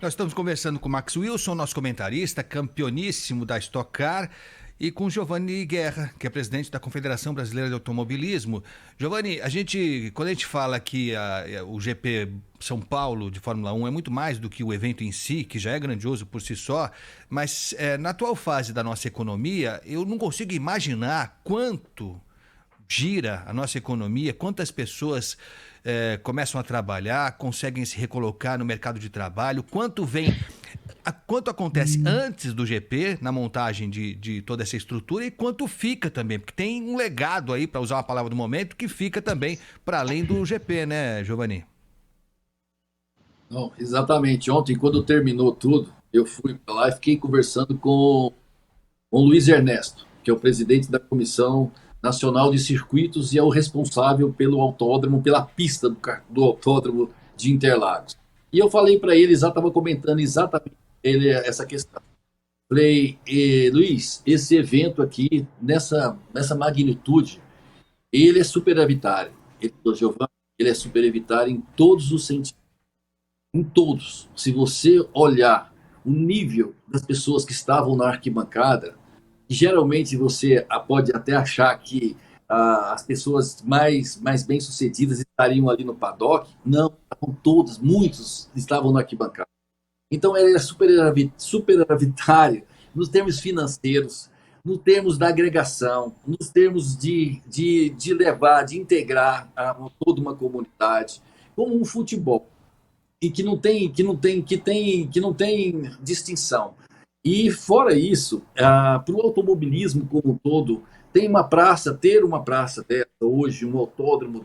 Nós estamos conversando com o Max Wilson, nosso comentarista, campeoníssimo da Stock Car, e com Giovanni Guerra, que é presidente da Confederação Brasileira de Automobilismo. Giovanni, quando a gente fala que o GP São Paulo de Fórmula 1 é muito mais do que o evento em si, que já é grandioso por si só, mas na atual fase da nossa economia, eu não consigo imaginar quanto gira a nossa economia, quantas pessoas começam a trabalhar, conseguem se recolocar no mercado de trabalho, quanto acontece antes do GP, na montagem de toda essa estrutura, e quanto fica também, porque tem um legado aí, para usar uma palavra do momento, que fica também para além do GP, né, Giovanni? Não, exatamente. Ontem, quando terminou tudo, eu fui para lá e fiquei conversando com o Luiz Ernesto, que é o presidente da Comissão Nacional de Circuitos e é o responsável pelo autódromo, pela pista do autódromo de Interlagos. E eu falei para ele, estava comentando exatamente essa questão. Falei, Luiz, esse evento aqui, nessa magnitude, ele é superavitário. Ele é superavitário em todos os sentidos. Em todos. Se você olhar o nível das pessoas que estavam na arquibancada, geralmente você pode até achar que as pessoas mais bem-sucedidas estariam ali no paddock. Não, estavam todos, muitos estavam na arquibancada. Então, ele é superavitário nos termos financeiros, nos termos da agregação, nos termos de levar, de integrar toda uma comunidade, como um futebol, e que não tem distinção. E fora isso, para o automobilismo como um todo, ter uma praça dessa hoje, um autódromo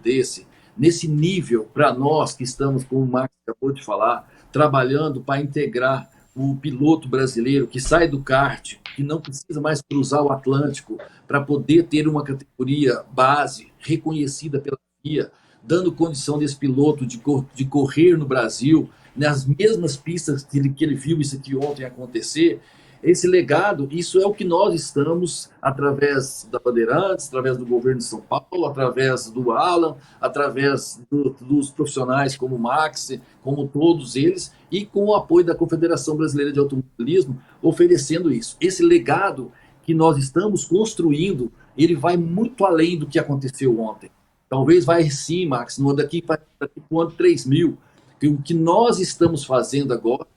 nesse nível, para nós que estamos, como o Max acabou de falar, trabalhando para integrar o piloto brasileiro que sai do kart que não precisa mais cruzar o Atlântico para poder ter uma categoria base reconhecida pela FIA, dando condição desse piloto de correr no Brasil, nas mesmas pistas que ele viu isso aqui ontem acontecer. Esse legado, isso é o que nós estamos, através da Bandeirantes, através do governo de São Paulo, através do Alan, através dos profissionais como o Max, como todos eles, e com o apoio da Confederação Brasileira de Automobilismo, oferecendo isso. Esse legado que nós estamos construindo, ele vai muito além do que aconteceu ontem. Talvez vai sim, Max, daqui para o ano 3000, que o que nós estamos fazendo agora,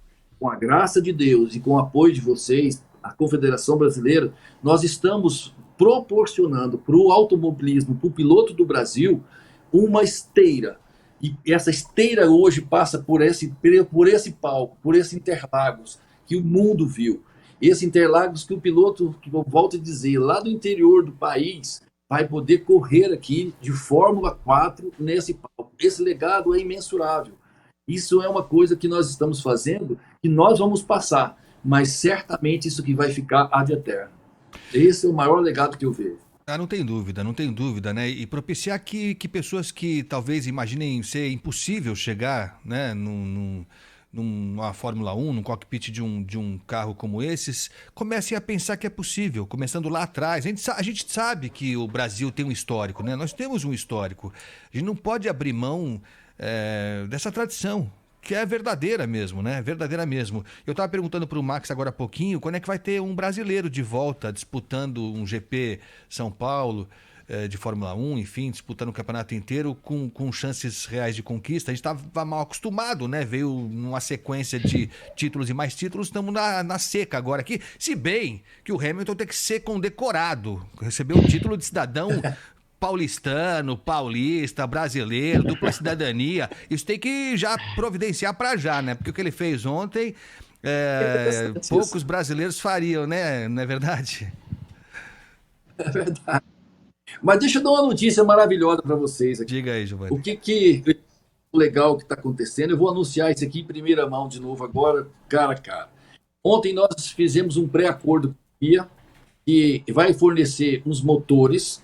com a graça de Deus e com o apoio de vocês, a Confederação Brasileira, nós estamos proporcionando para o automobilismo, para o piloto do Brasil, uma esteira. E essa esteira hoje passa por esse palco, por esse Interlagos, que o mundo viu. Esse Interlagos que o piloto, que eu volto a dizer, lá do interior do país, vai poder correr aqui de Fórmula 4 nesse palco. Esse legado é imensurável. Isso é uma coisa que nós estamos fazendo, que nós vamos passar, mas certamente isso que vai ficar ad eterno. Esse é o maior legado que eu vejo. Não tem dúvida, né? E propiciar que pessoas que talvez imaginem ser impossível chegar, né, numa Fórmula 1, num cockpit de um carro como esses, comecem a pensar que é possível, começando lá atrás. A gente sabe que o Brasil tem um histórico, né? Nós temos um histórico. A gente não pode abrir mão dessa tradição, que é verdadeira mesmo, né? Verdadeira mesmo. Eu estava perguntando para o Max agora há pouquinho, quando é que vai ter um brasileiro de volta disputando um GP São Paulo de Fórmula 1, enfim, disputando o campeonato inteiro com chances reais de conquista. A gente estava mal acostumado, né? Veio numa sequência de títulos e mais títulos, estamos na seca agora aqui. Se bem que o Hamilton tem que ser condecorado, recebeu o título de cidadão paulistano, paulista, brasileiro, dupla cidadania. Isso tem que já providenciar para já, né? Porque o que ele fez ontem, poucos brasileiros fariam, né? Não é verdade? É verdade. Mas deixa eu dar uma notícia maravilhosa para vocês aqui. Diga aí, Giovanni. O que legal que está acontecendo? Eu vou anunciar isso aqui em primeira mão de novo agora, cara a cara. Ontem nós fizemos um pré-acordo com a FIA, que vai fornecer uns motores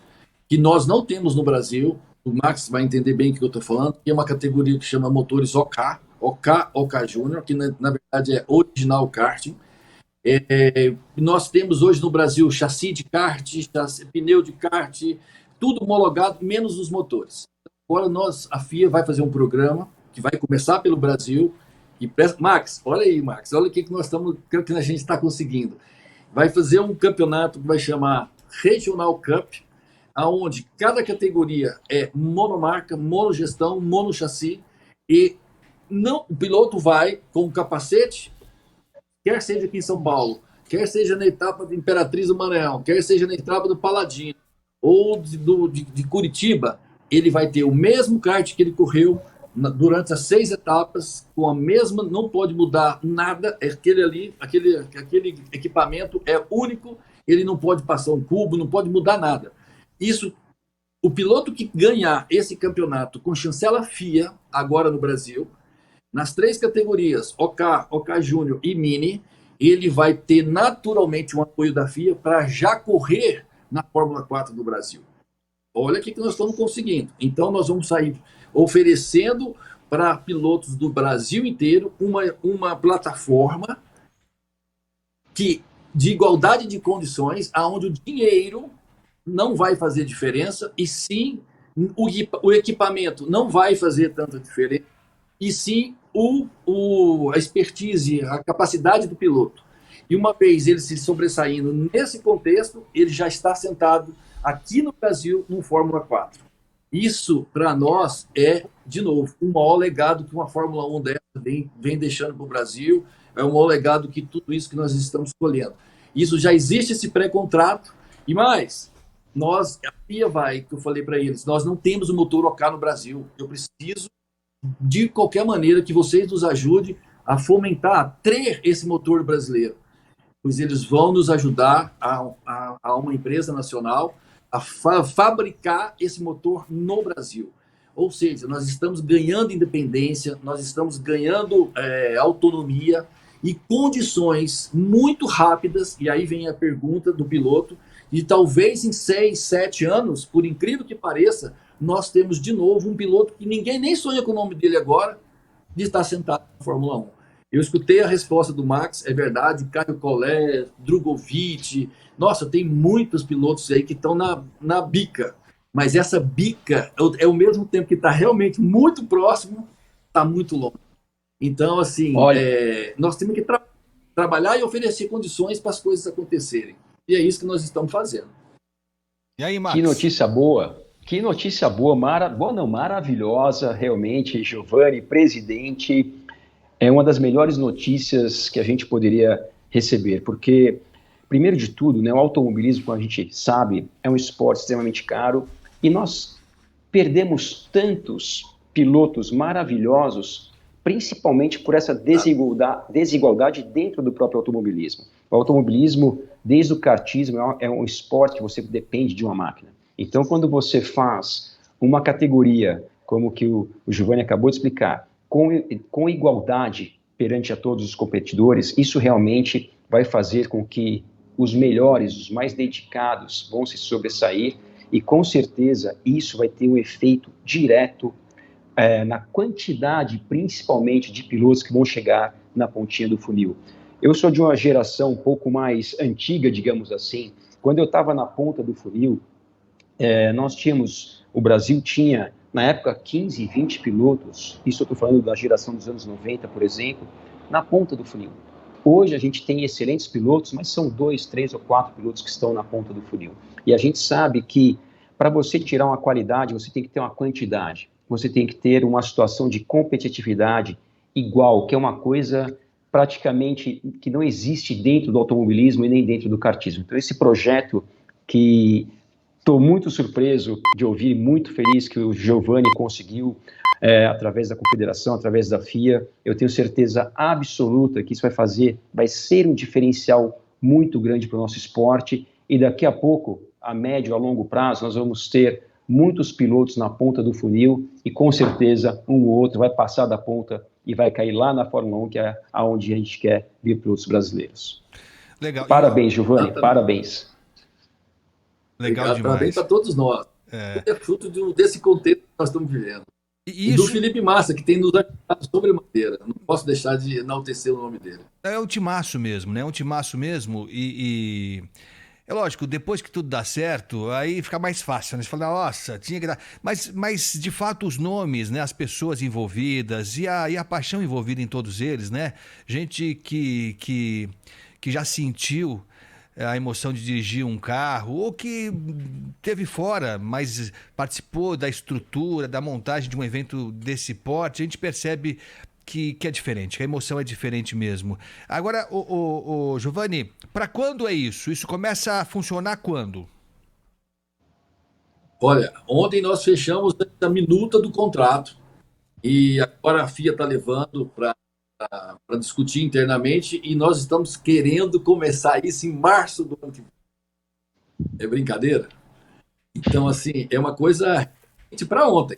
que nós não temos no Brasil. O Max vai entender bem o que eu estou falando, que é uma categoria que chama motores OK Júnior, que na verdade é Original Karting. Nós temos hoje no Brasil chassi de kart, pneu de kart, tudo homologado, menos os motores. Agora a FIA vai fazer um programa que vai começar pelo Brasil. Max, olha aí, Max, olha o que a gente está conseguindo. Vai fazer um campeonato que vai chamar Regional Cup, aonde cada categoria é monomarca, monogestão, monochassi, e o piloto vai com o capacete, quer seja aqui em São Paulo, quer seja na etapa de Imperatriz do Maranhão, quer seja na etapa do Paladino, ou de Curitiba, ele vai ter o mesmo kart que ele correu durante as 6 etapas, com a mesma, não pode mudar nada, aquele equipamento é único, ele não pode passar um cubo, não pode mudar nada. Isso, o piloto que ganhar esse campeonato com chancela FIA, agora no Brasil, nas 3 categorias, OK Júnior e Mini, ele vai ter naturalmente um apoio da FIA para já correr na Fórmula 4 do Brasil. Olha o que nós estamos conseguindo. Então nós vamos sair oferecendo para pilotos do Brasil inteiro uma plataforma de igualdade de condições, onde o dinheiro não vai fazer diferença, e sim o equipamento não vai fazer tanta diferença, e sim a expertise, a capacidade do piloto. E uma vez ele se sobressaindo nesse contexto, ele já está sentado aqui no Brasil no Fórmula 4. Isso, para nós, é, de novo, o maior legado que uma Fórmula 1 dessa vem deixando para o Brasil, é o maior legado que tudo isso que nós estamos colhendo. Isso já existe, esse pré-contrato, e mais, a FIA que eu falei para eles, nós não temos o motor OK no Brasil, eu preciso, de qualquer maneira, que vocês nos ajudem a fomentar, a ter esse motor brasileiro, pois eles vão nos ajudar a uma empresa nacional a fabricar esse motor no Brasil. Ou seja, nós estamos ganhando independência, nós estamos ganhando autonomia, e condições muito rápidas, e aí vem a pergunta do piloto, e talvez em 6, 7 anos, por incrível que pareça, nós temos de novo um piloto que ninguém nem sonha com o nome dele agora, de estar sentado na Fórmula 1. Eu escutei a resposta do Max, é verdade, Caio Collet, Drogovic, nossa, tem muitos pilotos aí que estão na bica, mas essa bica é ao mesmo tempo que está realmente muito próximo, está muito longe. Então, assim, nós temos que trabalhar e oferecer condições para as coisas acontecerem. E é isso que nós estamos fazendo. E aí, Max? Que notícia boa. Que notícia boa, maravilhosa, realmente, Giovanni, presidente. É uma das melhores notícias que a gente poderia receber, porque, primeiro de tudo, né, o automobilismo, como a gente sabe, é um esporte extremamente caro e nós perdemos tantos pilotos maravilhosos, principalmente por essa desigualdade dentro do próprio automobilismo. O automobilismo, desde o kartismo, é um esporte que você depende de uma máquina. Então, quando você faz uma categoria, como que o Giovanni acabou de explicar, com igualdade perante a todos os competidores, isso realmente vai fazer com que os melhores, os mais dedicados vão se sobressair e, com certeza, isso vai ter um efeito direto na quantidade, principalmente, de pilotos que vão chegar na pontinha do funil. Eu sou de uma geração um pouco mais antiga, digamos assim. Quando eu estava na ponta do funil, o Brasil tinha, na época, 15, 20 pilotos, isso eu estou falando da geração dos anos 90, por exemplo, na ponta do funil. Hoje a gente tem excelentes pilotos, mas são 2, 3 ou 4 pilotos que estão na ponta do funil. E a gente sabe que para você tirar uma qualidade, você tem que ter uma quantidade, você tem que ter uma situação de competitividade igual, que é uma coisa praticamente que não existe dentro do automobilismo e nem dentro do kartismo. Então esse projeto que estou muito surpreso de ouvir, muito feliz que o Giovanni conseguiu, através da Confederação, através da FIA. Eu tenho certeza absoluta que isso vai ser um diferencial muito grande para o nosso esporte e daqui a pouco, a médio, a longo prazo, nós vamos ter muitos pilotos na ponta do funil e com certeza um ou outro vai passar da ponta e vai cair lá na Fórmula 1, que é aonde a gente quer ver pilotos brasileiros. Legal. Parabéns, Giovanni, parabéns. Legal Obrigado, demais. parabéns para todos nós. É fruto desse contexto que nós estamos vivendo. E do Felipe Massa, que tem nos ajudado sobremaneira. Não posso deixar de enaltecer o nome dele. É um timaço mesmo, né? É um timaço mesmo e é lógico, depois que tudo dá certo, aí fica mais fácil, né? Você fala, nossa, tinha que dar... Mas de fato, os nomes, né? As pessoas envolvidas e a paixão envolvida em todos eles, né? Gente que já sentiu a emoção de dirigir um carro, ou que teve fora, mas participou da estrutura, da montagem de um evento desse porte, a gente percebe que é diferente, que a emoção é diferente mesmo. Agora, o Giovanni, para quando é isso? Isso começa a funcionar quando? Olha, ontem nós fechamos a minuta do contrato e agora a FIA está levando para discutir internamente e nós estamos querendo começar isso em março do ano que vem. É brincadeira? Então, assim, é uma coisa para ontem.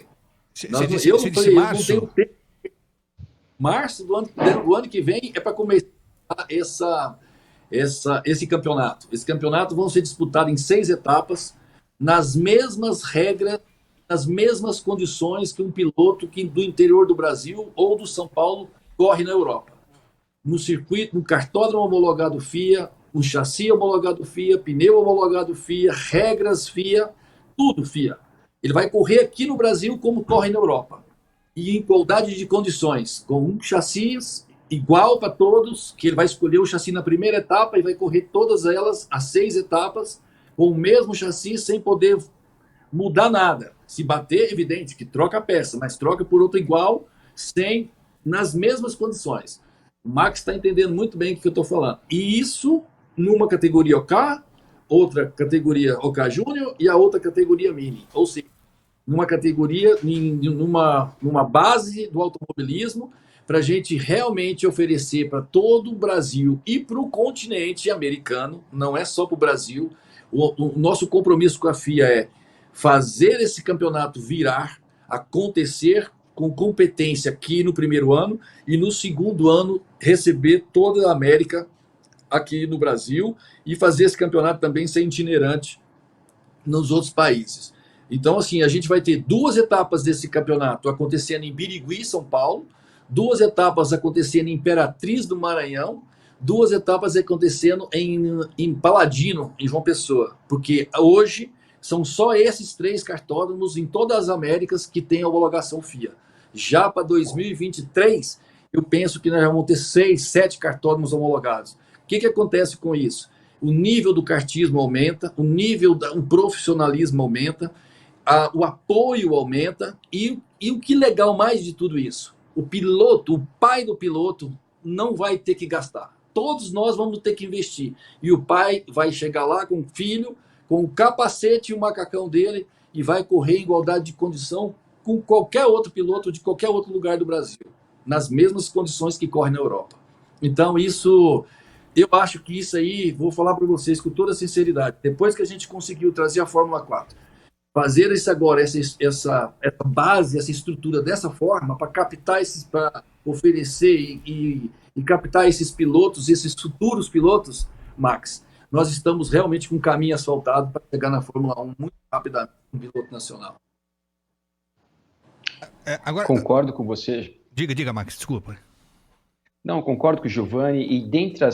Eu não tenho tempo. Março do ano que vem é para começar esse campeonato. Esse campeonato vão ser disputado em 6 etapas, nas mesmas regras, nas mesmas condições que um piloto do interior do Brasil ou do São Paulo corre na Europa. No circuito, no cartódromo homologado FIA, um chassi homologado FIA, pneu homologado FIA, regras FIA, tudo FIA. Ele vai correr aqui no Brasil como corre na Europa. E em igualdade de condições, com um chassi igual para todos, que ele vai escolher o chassi na primeira etapa e vai correr todas elas, as 6 etapas, com o mesmo chassi, sem poder mudar nada. Se bater, evidente que troca a peça, mas troca por outra igual, nas mesmas condições. O Max está entendendo muito bem o que eu estou falando. E isso numa categoria OK, outra categoria OK Júnior e a outra categoria Mini. Ou seja, numa categoria, numa base do automobilismo, para a gente realmente oferecer para todo o Brasil e para o continente americano, não é só para o Brasil. O nosso compromisso com a FIA é fazer esse campeonato virar, acontecer com competência aqui no primeiro ano e no segundo ano receber toda a América aqui no Brasil e fazer esse campeonato também ser itinerante nos outros países. Então, assim, a gente vai ter 2 etapas desse campeonato acontecendo em Birigui, São Paulo, 2 etapas acontecendo em Imperatriz do Maranhão, 2 etapas acontecendo em Paladino, em João Pessoa, porque hoje são só esses 3 cartódromos em todas as Américas que têm homologação FIA. Já para 2023, eu penso que nós vamos ter 6, 7 cartódromos homologados. O que acontece com isso? O nível do kartismo aumenta, o nível do profissionalismo aumenta, o apoio aumenta e o que legal mais de tudo isso? O piloto, o pai do piloto, não vai ter que gastar. Todos nós vamos ter que investir. E o pai vai chegar lá com o filho, com o capacete e o macacão dele e vai correr em igualdade de condição com qualquer outro piloto de qualquer outro lugar do Brasil, nas mesmas condições que corre na Europa. Então, eu acho que isso aí, vou falar para vocês com toda sinceridade, depois que a gente conseguiu trazer a Fórmula 4, fazer isso agora, essa base, essa estrutura dessa forma, para captar para oferecer e captar esses pilotos, esses futuros pilotos, Max, nós estamos realmente com um caminho asfaltado para chegar na Fórmula 1 muito rapidamente, um piloto nacional. Agora, concordo com você. Diga, Max, desculpa. Não, concordo com o Giovanni, e dentre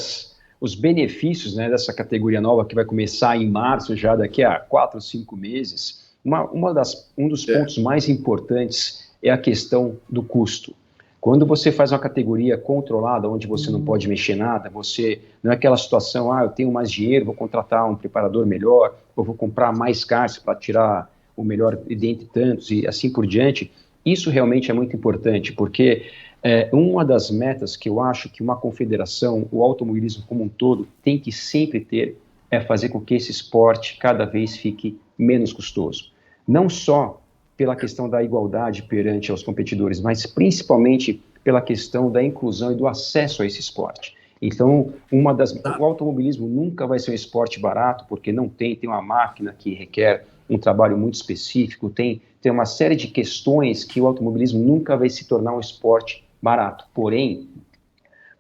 os benefícios, né, dessa categoria nova que vai começar em março, já daqui a 4 ou 5 meses, um dos pontos mais importantes é a questão do custo. Quando você faz uma categoria controlada, onde você não pode mexer nada, você não é aquela situação, eu tenho mais dinheiro, vou contratar um preparador melhor, ou vou comprar mais kart para tirar o melhor dentre tantos e assim por diante. Isso realmente é muito importante, porque uma das metas que eu acho que uma confederação, o automobilismo como um todo, tem que sempre ter, é fazer com que esse esporte cada vez fique menos custoso. Não só pela questão da igualdade perante aos competidores, mas principalmente pela questão da inclusão e do acesso a esse esporte. Então, o automobilismo nunca vai ser um esporte barato, porque não tem uma máquina que requer um trabalho muito específico, tem uma série de questões que o automobilismo nunca vai se tornar um esporte barato. Porém,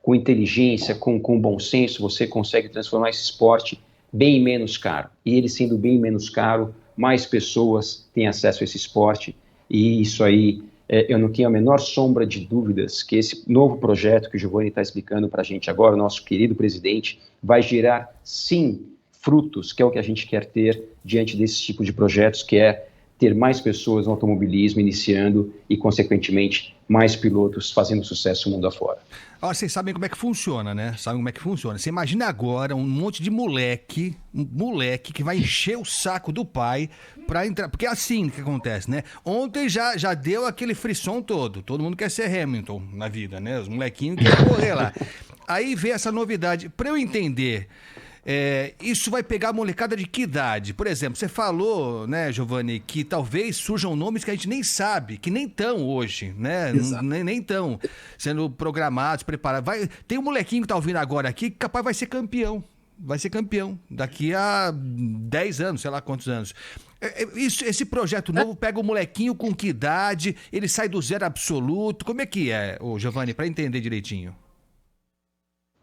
com inteligência, com bom senso, você consegue transformar esse esporte bem menos caro. E ele sendo bem menos caro, mais pessoas têm acesso a esse esporte, e isso aí, eu não tenho a menor sombra de dúvidas que esse novo projeto que o Giovanni está explicando para a gente agora, o nosso querido presidente, vai gerar, sim, frutos, que é o que a gente quer ter diante desse tipo de projetos, que é ter mais pessoas no automobilismo iniciando e, consequentemente, mais pilotos fazendo sucesso mundo afora. Vocês sabem como é que funciona, né? Sabem como é que funciona. Você imagina agora um monte de moleque que vai encher o saco do pai pra entrar. Porque é assim que acontece, né? Ontem já deu aquele frisson todo. Todo mundo quer ser Hamilton na vida, né? Os molequinhos querem correr lá. Aí vem essa novidade. Pra eu entender... isso vai pegar a molecada de que idade? Por exemplo, você falou, né, Giovanni, que talvez surjam nomes que a gente nem sabe, que nem estão hoje, né? Nem estão sendo programados, preparados. Tem um molequinho que tá ouvindo agora aqui que capaz vai ser campeão. Vai ser campeão daqui a 10 anos, sei lá quantos anos. Esse projeto novo pega o molequinho com que idade? Ele sai do zero absoluto? Como é que é, Giovanni, para entender direitinho?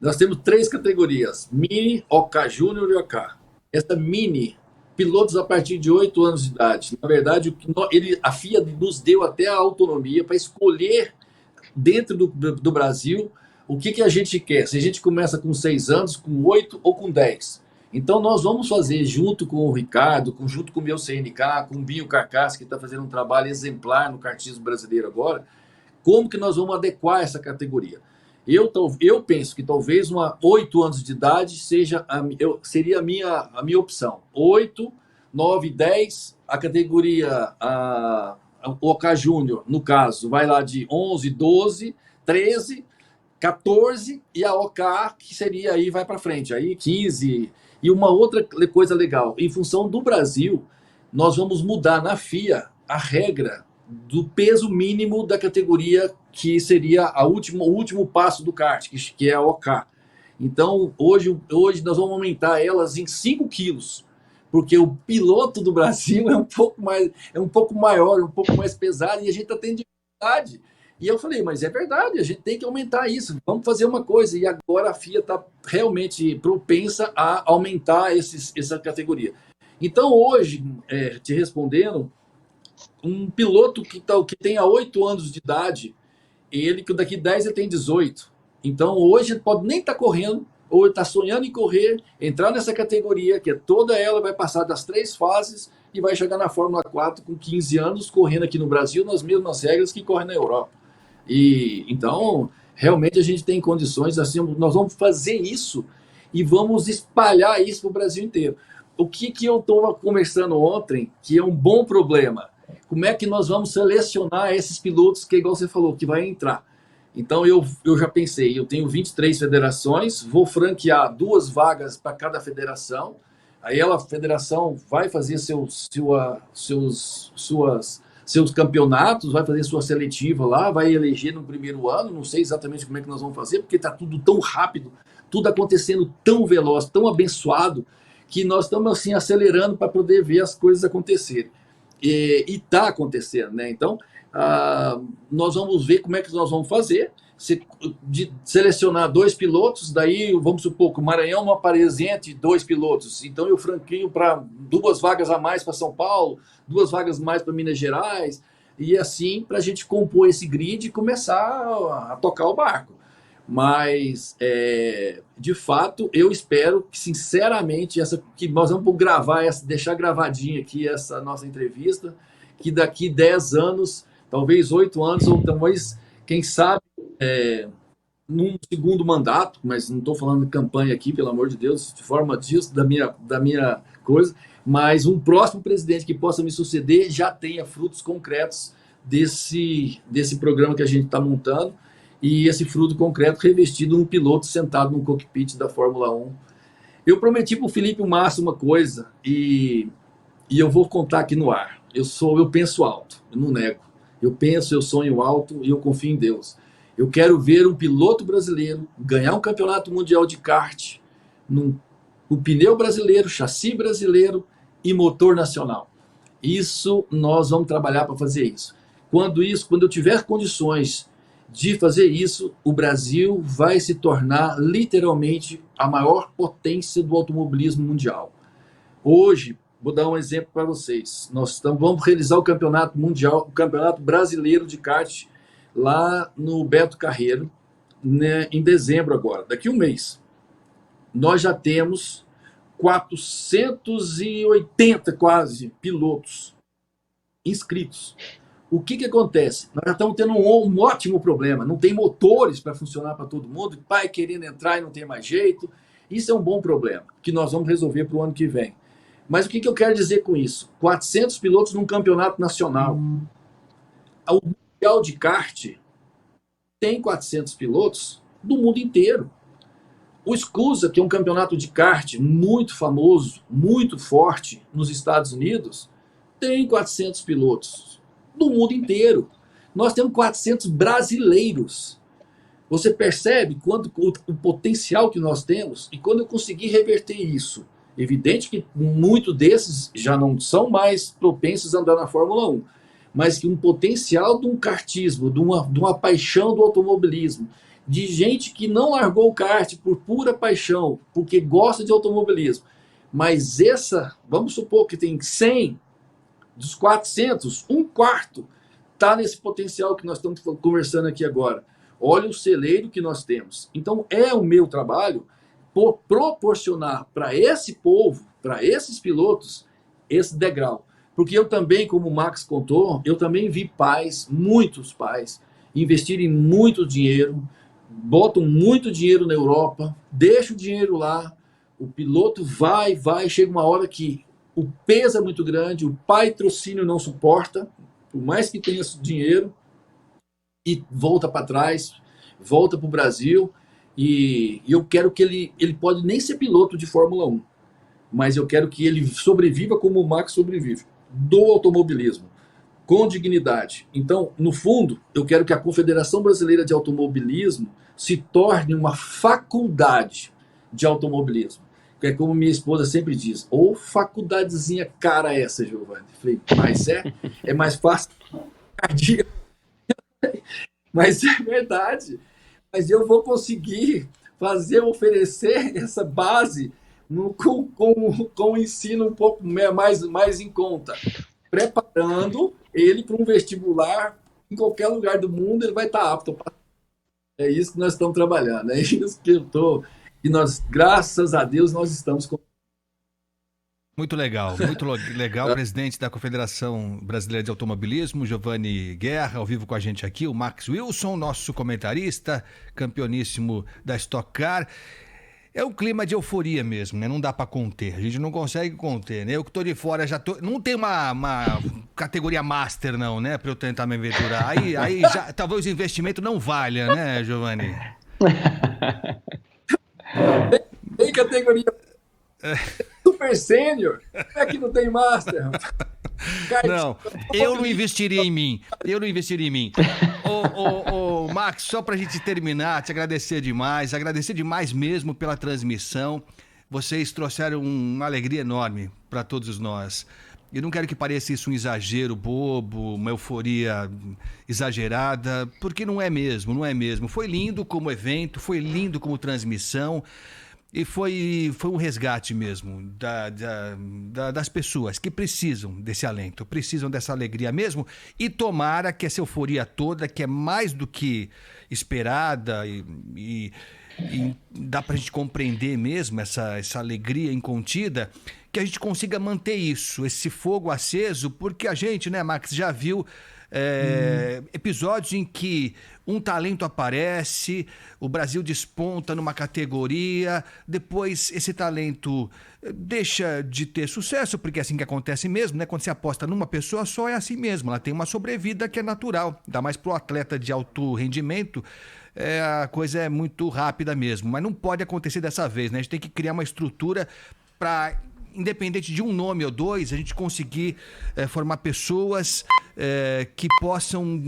Nós temos 3 categorias, Mini, OK Júnior e OK. Essa Mini, pilotos a partir de 8 anos de idade. Na verdade, a FIA nos deu até a autonomia para escolher dentro do Brasil o que a gente quer. Se a gente começa com 6 anos, com 8 ou com 10. Então nós vamos fazer junto com o Ricardo, junto com o meu CNK, com o Binho Carcaça, que está fazendo um trabalho exemplar no kartismo brasileiro agora, como que nós vamos adequar essa categoria. Eu penso que talvez 8 anos de idade seria a minha opção. 8, 9, 10, a categoria o OK Júnior, no caso, vai lá de 11, 12, 13, 14, e a OK, que seria aí, vai para frente, aí 15. E uma outra coisa legal, em função do Brasil, nós vamos mudar na FIA a regra do peso mínimo da categoria que seria o último passo do kart, que é a OK. Então, hoje nós vamos aumentar elas em 5 quilos, porque o piloto do Brasil é um pouco maior, um pouco mais pesado, e a gente está tendo verdade. E eu falei, mas é verdade, a gente tem que aumentar isso, vamos fazer uma coisa. E agora a FIA está realmente propensa a aumentar essa categoria. Então, hoje, te respondendo, um piloto que tem 8 anos de idade, ele que daqui 10 ele tem 18. Então, hoje ele pode nem estar correndo, ou está sonhando em correr, entrar nessa categoria, que é toda ela, vai passar das 3 fases e vai chegar na Fórmula 4 com 15 anos, correndo aqui no Brasil nas mesmas regras que corre na Europa. E então, realmente a gente tem condições, assim, nós vamos fazer isso e vamos espalhar isso para o Brasil inteiro. O que eu estava conversando ontem, que é um bom problema, como é que nós vamos selecionar esses pilotos que, igual você falou, que vai entrar? Então, eu já pensei, eu tenho 23 federações, vou franquear 2 vagas para cada federação, aí a federação vai fazer seus campeonatos, vai fazer sua seletiva lá, vai eleger no primeiro ano, não sei exatamente como é que nós vamos fazer, porque está tudo tão rápido, tudo acontecendo tão veloz, tão abençoado, que nós estamos assim acelerando para poder ver as coisas acontecerem. E está acontecendo, né? Então, nós vamos ver como é que nós vamos fazer, de selecionar 2 pilotos, daí vamos supor que o Maranhão não apresente 2 pilotos, então eu franqueio para 2 vagas a mais para São Paulo, 2 vagas a mais para Minas Gerais, e assim para a gente compor esse grid e começar a tocar o barco. Mas, de fato, eu espero que, sinceramente, que nós vamos gravar, deixar gravadinha aqui essa nossa entrevista, que daqui 10 anos, talvez 8 anos, ou talvez, quem sabe, num segundo mandato, mas não estou falando de campanha aqui, pelo amor de Deus, de forma disso, da minha coisa, mas um próximo presidente que possa me suceder já tenha frutos concretos desse programa que a gente está montando, e esse fruto concreto revestido num piloto sentado no cockpit da Fórmula 1. Eu prometi para o Felipe Massa uma coisa, e eu vou contar aqui no ar. Eu penso alto, eu não nego. Eu sonho alto e eu confio em Deus. Eu quero ver um piloto brasileiro ganhar um campeonato mundial de kart com pneu brasileiro, chassi brasileiro e motor nacional. Isso, nós vamos trabalhar para fazer isso. Quando eu tiver condições de fazer isso, o Brasil vai se tornar literalmente a maior potência do automobilismo mundial. Hoje, vou dar um exemplo para vocês. Vamos realizar o campeonato mundial, o campeonato brasileiro de kart lá no Beto Carreiro, né, em dezembro agora, daqui um mês. Nós já temos 480 quase pilotos inscritos. O que acontece? Nós já estamos tendo um ótimo problema. Não tem motores para funcionar para todo mundo, pai querendo entrar e não tem mais jeito. Isso é um bom problema, que nós vamos resolver para o ano que vem. Mas o que eu quero dizer com isso? 400 pilotos num campeonato nacional. O Mundial de Kart tem 400 pilotos do mundo inteiro. O SCUSA, que é um campeonato de kart muito famoso, muito forte nos Estados Unidos, tem 400 pilotos do mundo inteiro. Nós temos 400 brasileiros. Você percebe o potencial que nós temos? E quando eu conseguir reverter isso, evidente que muitos desses já não são mais propensos a andar na Fórmula 1, mas que um potencial de um kartismo, de uma paixão do automobilismo, de gente que não largou o kart por pura paixão, porque gosta de automobilismo, mas vamos supor que tem 100 dos 400, um quarto está nesse potencial que nós estamos conversando aqui agora. Olha o celeiro que nós temos. Então, é o meu trabalho proporcionar para esse povo, para esses pilotos, esse degrau. Porque eu também, como o Max contou, eu também vi pais, muitos pais, investirem muito dinheiro, botam muito dinheiro na Europa, deixam o dinheiro lá, o piloto vai, chega uma hora que o peso é muito grande, o patrocínio não suporta, por mais que tenha dinheiro, e volta para trás, volta para o Brasil, e eu quero que ele pode nem ser piloto de Fórmula 1, mas eu quero que ele sobreviva como o Max sobrevive, do automobilismo, com dignidade. Então, no fundo, eu quero que a Confederação Brasileira de Automobilismo se torne uma faculdade de automobilismo. É como minha esposa sempre diz, ou faculdadezinha cara essa, Giovanni. Falei, mas é mais fácil Mas é verdade. Mas eu vou conseguir oferecer essa base com um ensino um pouco mais em conta, preparando ele para um vestibular em qualquer lugar do mundo, ele vai estar apto. É isso que nós estamos trabalhando, é isso que eu estou. E nós, graças a Deus, nós estamos com. Muito legal, legal. Presidente da Confederação Brasileira de Automobilismo, Giovanni Guerra, ao vivo com a gente aqui, o Max Wilson, nosso comentarista, campeoníssimo da Stock Car. É um clima de euforia mesmo, né? Não dá para conter, a gente não consegue conter, né? Eu que tô de fora já tô... Não tem uma categoria master não, né? Para eu tentar me aventurar. Aí já, talvez o investimento não valha, né, Giovanni? Tem categoria super sênior, é que não tem master. Não, eu não investiria em mim. Ô, Max, só pra gente terminar, te agradecer demais mesmo pela transmissão. Vocês trouxeram uma alegria enorme para todos nós. Eu não quero que pareça isso um exagero bobo, uma euforia exagerada, porque não é mesmo. Foi lindo como evento, foi lindo como transmissão. E foi um resgate mesmo das pessoas que precisam desse alento, precisam dessa alegria mesmo. E tomara que essa euforia toda, que é mais do que esperada e dá pra gente compreender mesmo essa alegria incontida, que a gente consiga manter isso, esse fogo aceso, porque a gente, né, Max, já viu episódios em que um talento aparece, o Brasil desponta numa categoria, depois esse talento deixa de ter sucesso, porque é assim que acontece mesmo, né? Quando você aposta numa pessoa só, é assim mesmo, ela tem uma sobrevida que é natural, ainda mais pro atleta de alto rendimento, a coisa é muito rápida mesmo, mas não pode acontecer dessa vez, né? A gente tem que criar uma estrutura para, independente de um nome ou dois, a gente conseguir formar pessoas que possam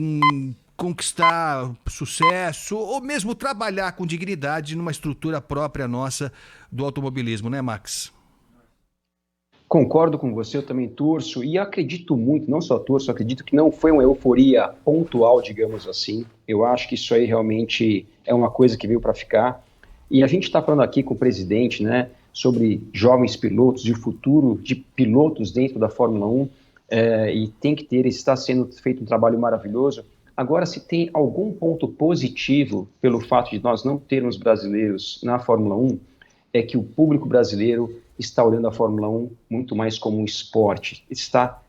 conquistar sucesso ou mesmo trabalhar com dignidade numa estrutura própria nossa do automobilismo, né, Max? Concordo com você, eu também torço e acredito muito, não só torço, acredito que não foi uma euforia pontual, digamos assim. Eu acho que isso aí realmente é uma coisa que veio para ficar. E a gente está falando aqui com o presidente, né, sobre jovens pilotos e o futuro de pilotos dentro da Fórmula 1, e tem que ter, está sendo feito um trabalho maravilhoso. Agora, se tem algum ponto positivo pelo fato de nós não termos brasileiros na Fórmula 1, é que o público brasileiro está olhando a Fórmula 1 muito mais como um esporte, está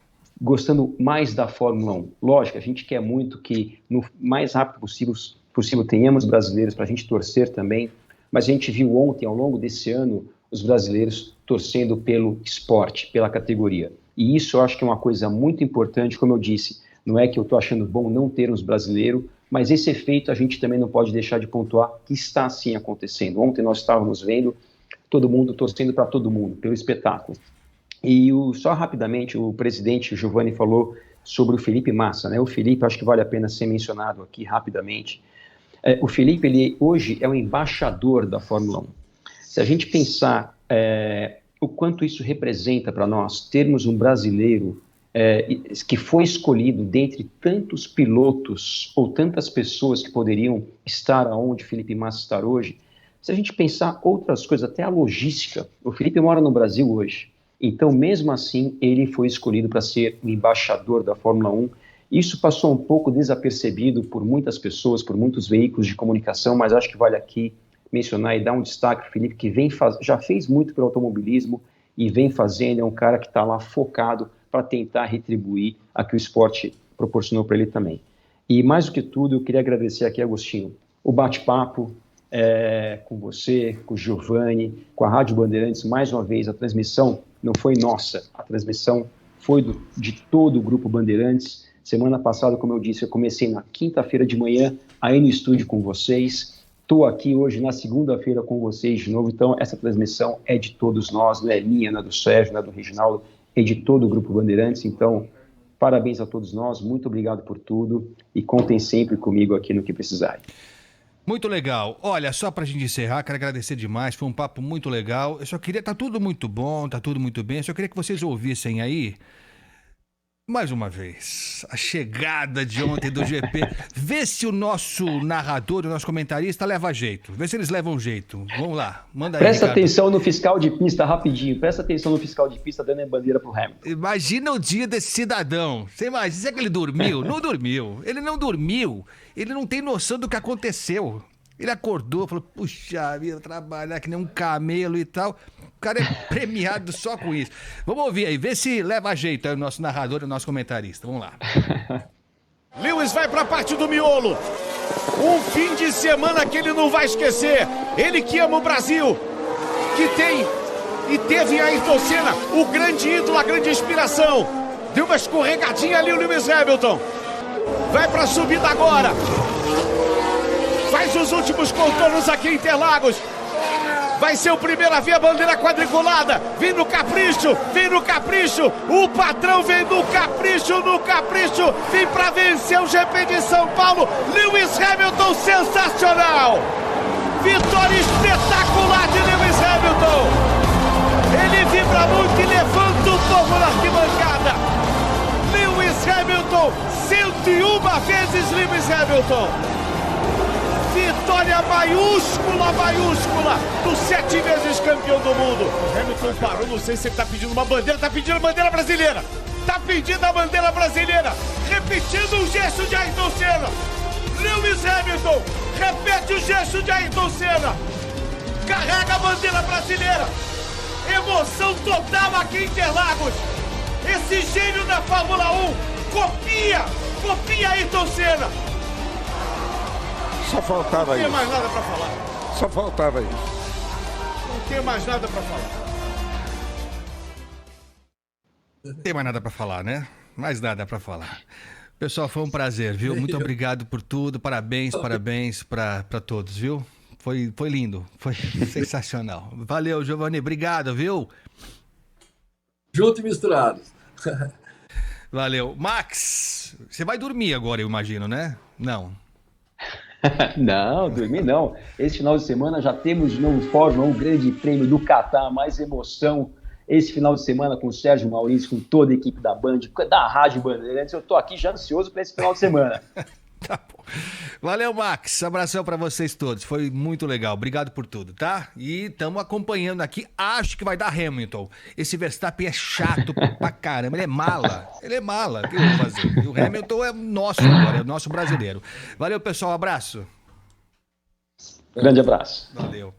gostando mais da Fórmula 1. Lógico, a gente quer muito que no mais rápido possível tenhamos brasileiros para a gente torcer também, mas a gente viu ontem, ao longo desse ano, os brasileiros torcendo pelo esporte, pela categoria. E isso eu acho que é uma coisa muito importante, como eu disse, não é que eu estou achando bom não termos brasileiro, mas esse efeito a gente também não pode deixar de pontuar que está assim acontecendo. Ontem nós estávamos vendo todo mundo torcendo para todo mundo, pelo espetáculo. E só rapidamente, o presidente Giovanni falou sobre o Felipe Massa, né? O Felipe, acho que vale a pena ser mencionado aqui rapidamente. O Felipe, ele hoje é o embaixador da Fórmula 1. Se a gente pensar o quanto isso representa para nós, termos um brasileiro que foi escolhido dentre tantos pilotos ou tantas pessoas que poderiam estar onde Felipe Massa está hoje, se a gente pensar outras coisas, até a logística, o Felipe mora no Brasil hoje, então mesmo assim ele foi escolhido para ser o embaixador da Fórmula 1. Isso passou um pouco desapercebido por muitas pessoas, por muitos veículos de comunicação, mas acho que vale aqui mencionar e dar um destaque para o Felipe, que já fez muito pelo automobilismo e vem fazendo, é um cara que está lá focado para tentar retribuir a que o esporte proporcionou para ele também. E mais do que tudo, eu queria agradecer aqui, Agostinho, o bate-papo com você, com o Giovanni, com a Rádio Bandeirantes. Mais uma vez, a transmissão não foi nossa, a transmissão foi de todo o Grupo Bandeirantes. Semana passada, como eu disse, eu comecei na quinta-feira de manhã aí no estúdio com vocês. Estou aqui hoje na segunda-feira com vocês de novo, então essa transmissão é de todos nós, não é minha, não é do Sérgio, não é do Reginaldo, é de todo o Grupo Bandeirantes. Então, parabéns a todos nós, muito obrigado por tudo e contem sempre comigo aqui no que precisarem. Muito legal. Olha, só pra gente encerrar, quero agradecer demais, foi um papo muito legal. Eu só queria, tá tudo muito bom, tá tudo muito bem, eu só queria que vocês ouvissem aí Mais uma vez, a chegada de ontem do GP. Vê se o nosso narrador, o nosso comentarista leva jeito. Vê se eles levam jeito. Vamos lá, manda aí, Presta Ricardo. atenção no fiscal de pista, rapidinho. Presta atenção no fiscal de pista dando a bandeira pro Hamilton. Imagina o dia desse cidadão. Você imagina, será que ele dormiu? Não dormiu. Ele não dormiu. Ele não tem noção do que aconteceu. Ele acordou, falou, puxa vida, trabalhar que nem um camelo e tal. O cara é premiado só com isso. Vamos ouvir aí, vê se leva jeito aí o nosso narrador e o nosso comentarista. Vamos lá. Lewis vai para a parte do miolo. Um fim de semana que ele não vai esquecer. Ele que ama o Brasil, que tem e teve Ayrton Senna, o grande ídolo, a grande inspiração. Deu uma escorregadinha ali o Lewis Hamilton. Vai para a subida agora. Faz os últimos contornos aqui em Interlagos. Vai ser o primeiro a ver a bandeira quadriculada. Vem no capricho, vem no capricho. O patrão vem no capricho, no capricho. Vem para vencer o GP de São Paulo. Lewis Hamilton, sensacional. Vitória espetacular de Lewis Hamilton. Ele vibra muito e levanta o povo na arquibancada. Lewis Hamilton, 101 vezes Lewis Hamilton. Vitória maiúscula, maiúscula, do 7 vezes campeão do mundo. O Hamilton parou, não sei se ele tá pedindo uma bandeira, tá pedindo a bandeira brasileira. Tá pedindo a bandeira brasileira, repetindo o gesto de Ayrton Senna. Lewis Hamilton, repete o gesto de Ayrton Senna. Carrega a bandeira brasileira. Emoção total aqui em Interlagos. Esse gênio da Fórmula 1 copia Ayrton Senna. Só faltava isso. Não tem mais nada pra falar. Só faltava isso. Não tem mais nada pra falar. Não tem mais nada pra falar, né? Mais nada pra falar. Pessoal, foi um prazer, viu? Muito obrigado por tudo. Parabéns pra todos, viu? Foi lindo. Foi sensacional. Valeu, Giovanni. Obrigado, viu? Junto e misturado. Valeu. Max, você vai dormir agora, eu imagino, né? Não. Não, dormir não. Esse final de semana já temos de novo Fórmula 1, Grande Prêmio do Catar, mais emoção. Esse final de semana com o Sérgio Maurício, com toda a equipe da Band, da Rádio Bandeirantes. Eu tô aqui já ansioso para esse final de semana. Tá bom. Valeu, Max. Abração pra vocês todos. Foi muito legal. Obrigado por tudo, tá? E estamos acompanhando aqui. Acho que vai dar Hamilton. Esse Verstappen é chato pra caramba. Ele é mala. Ele é mala. O que eu vou fazer? E o Hamilton é nosso agora, é o nosso brasileiro. Valeu, pessoal. Abraço. Grande abraço. Valeu.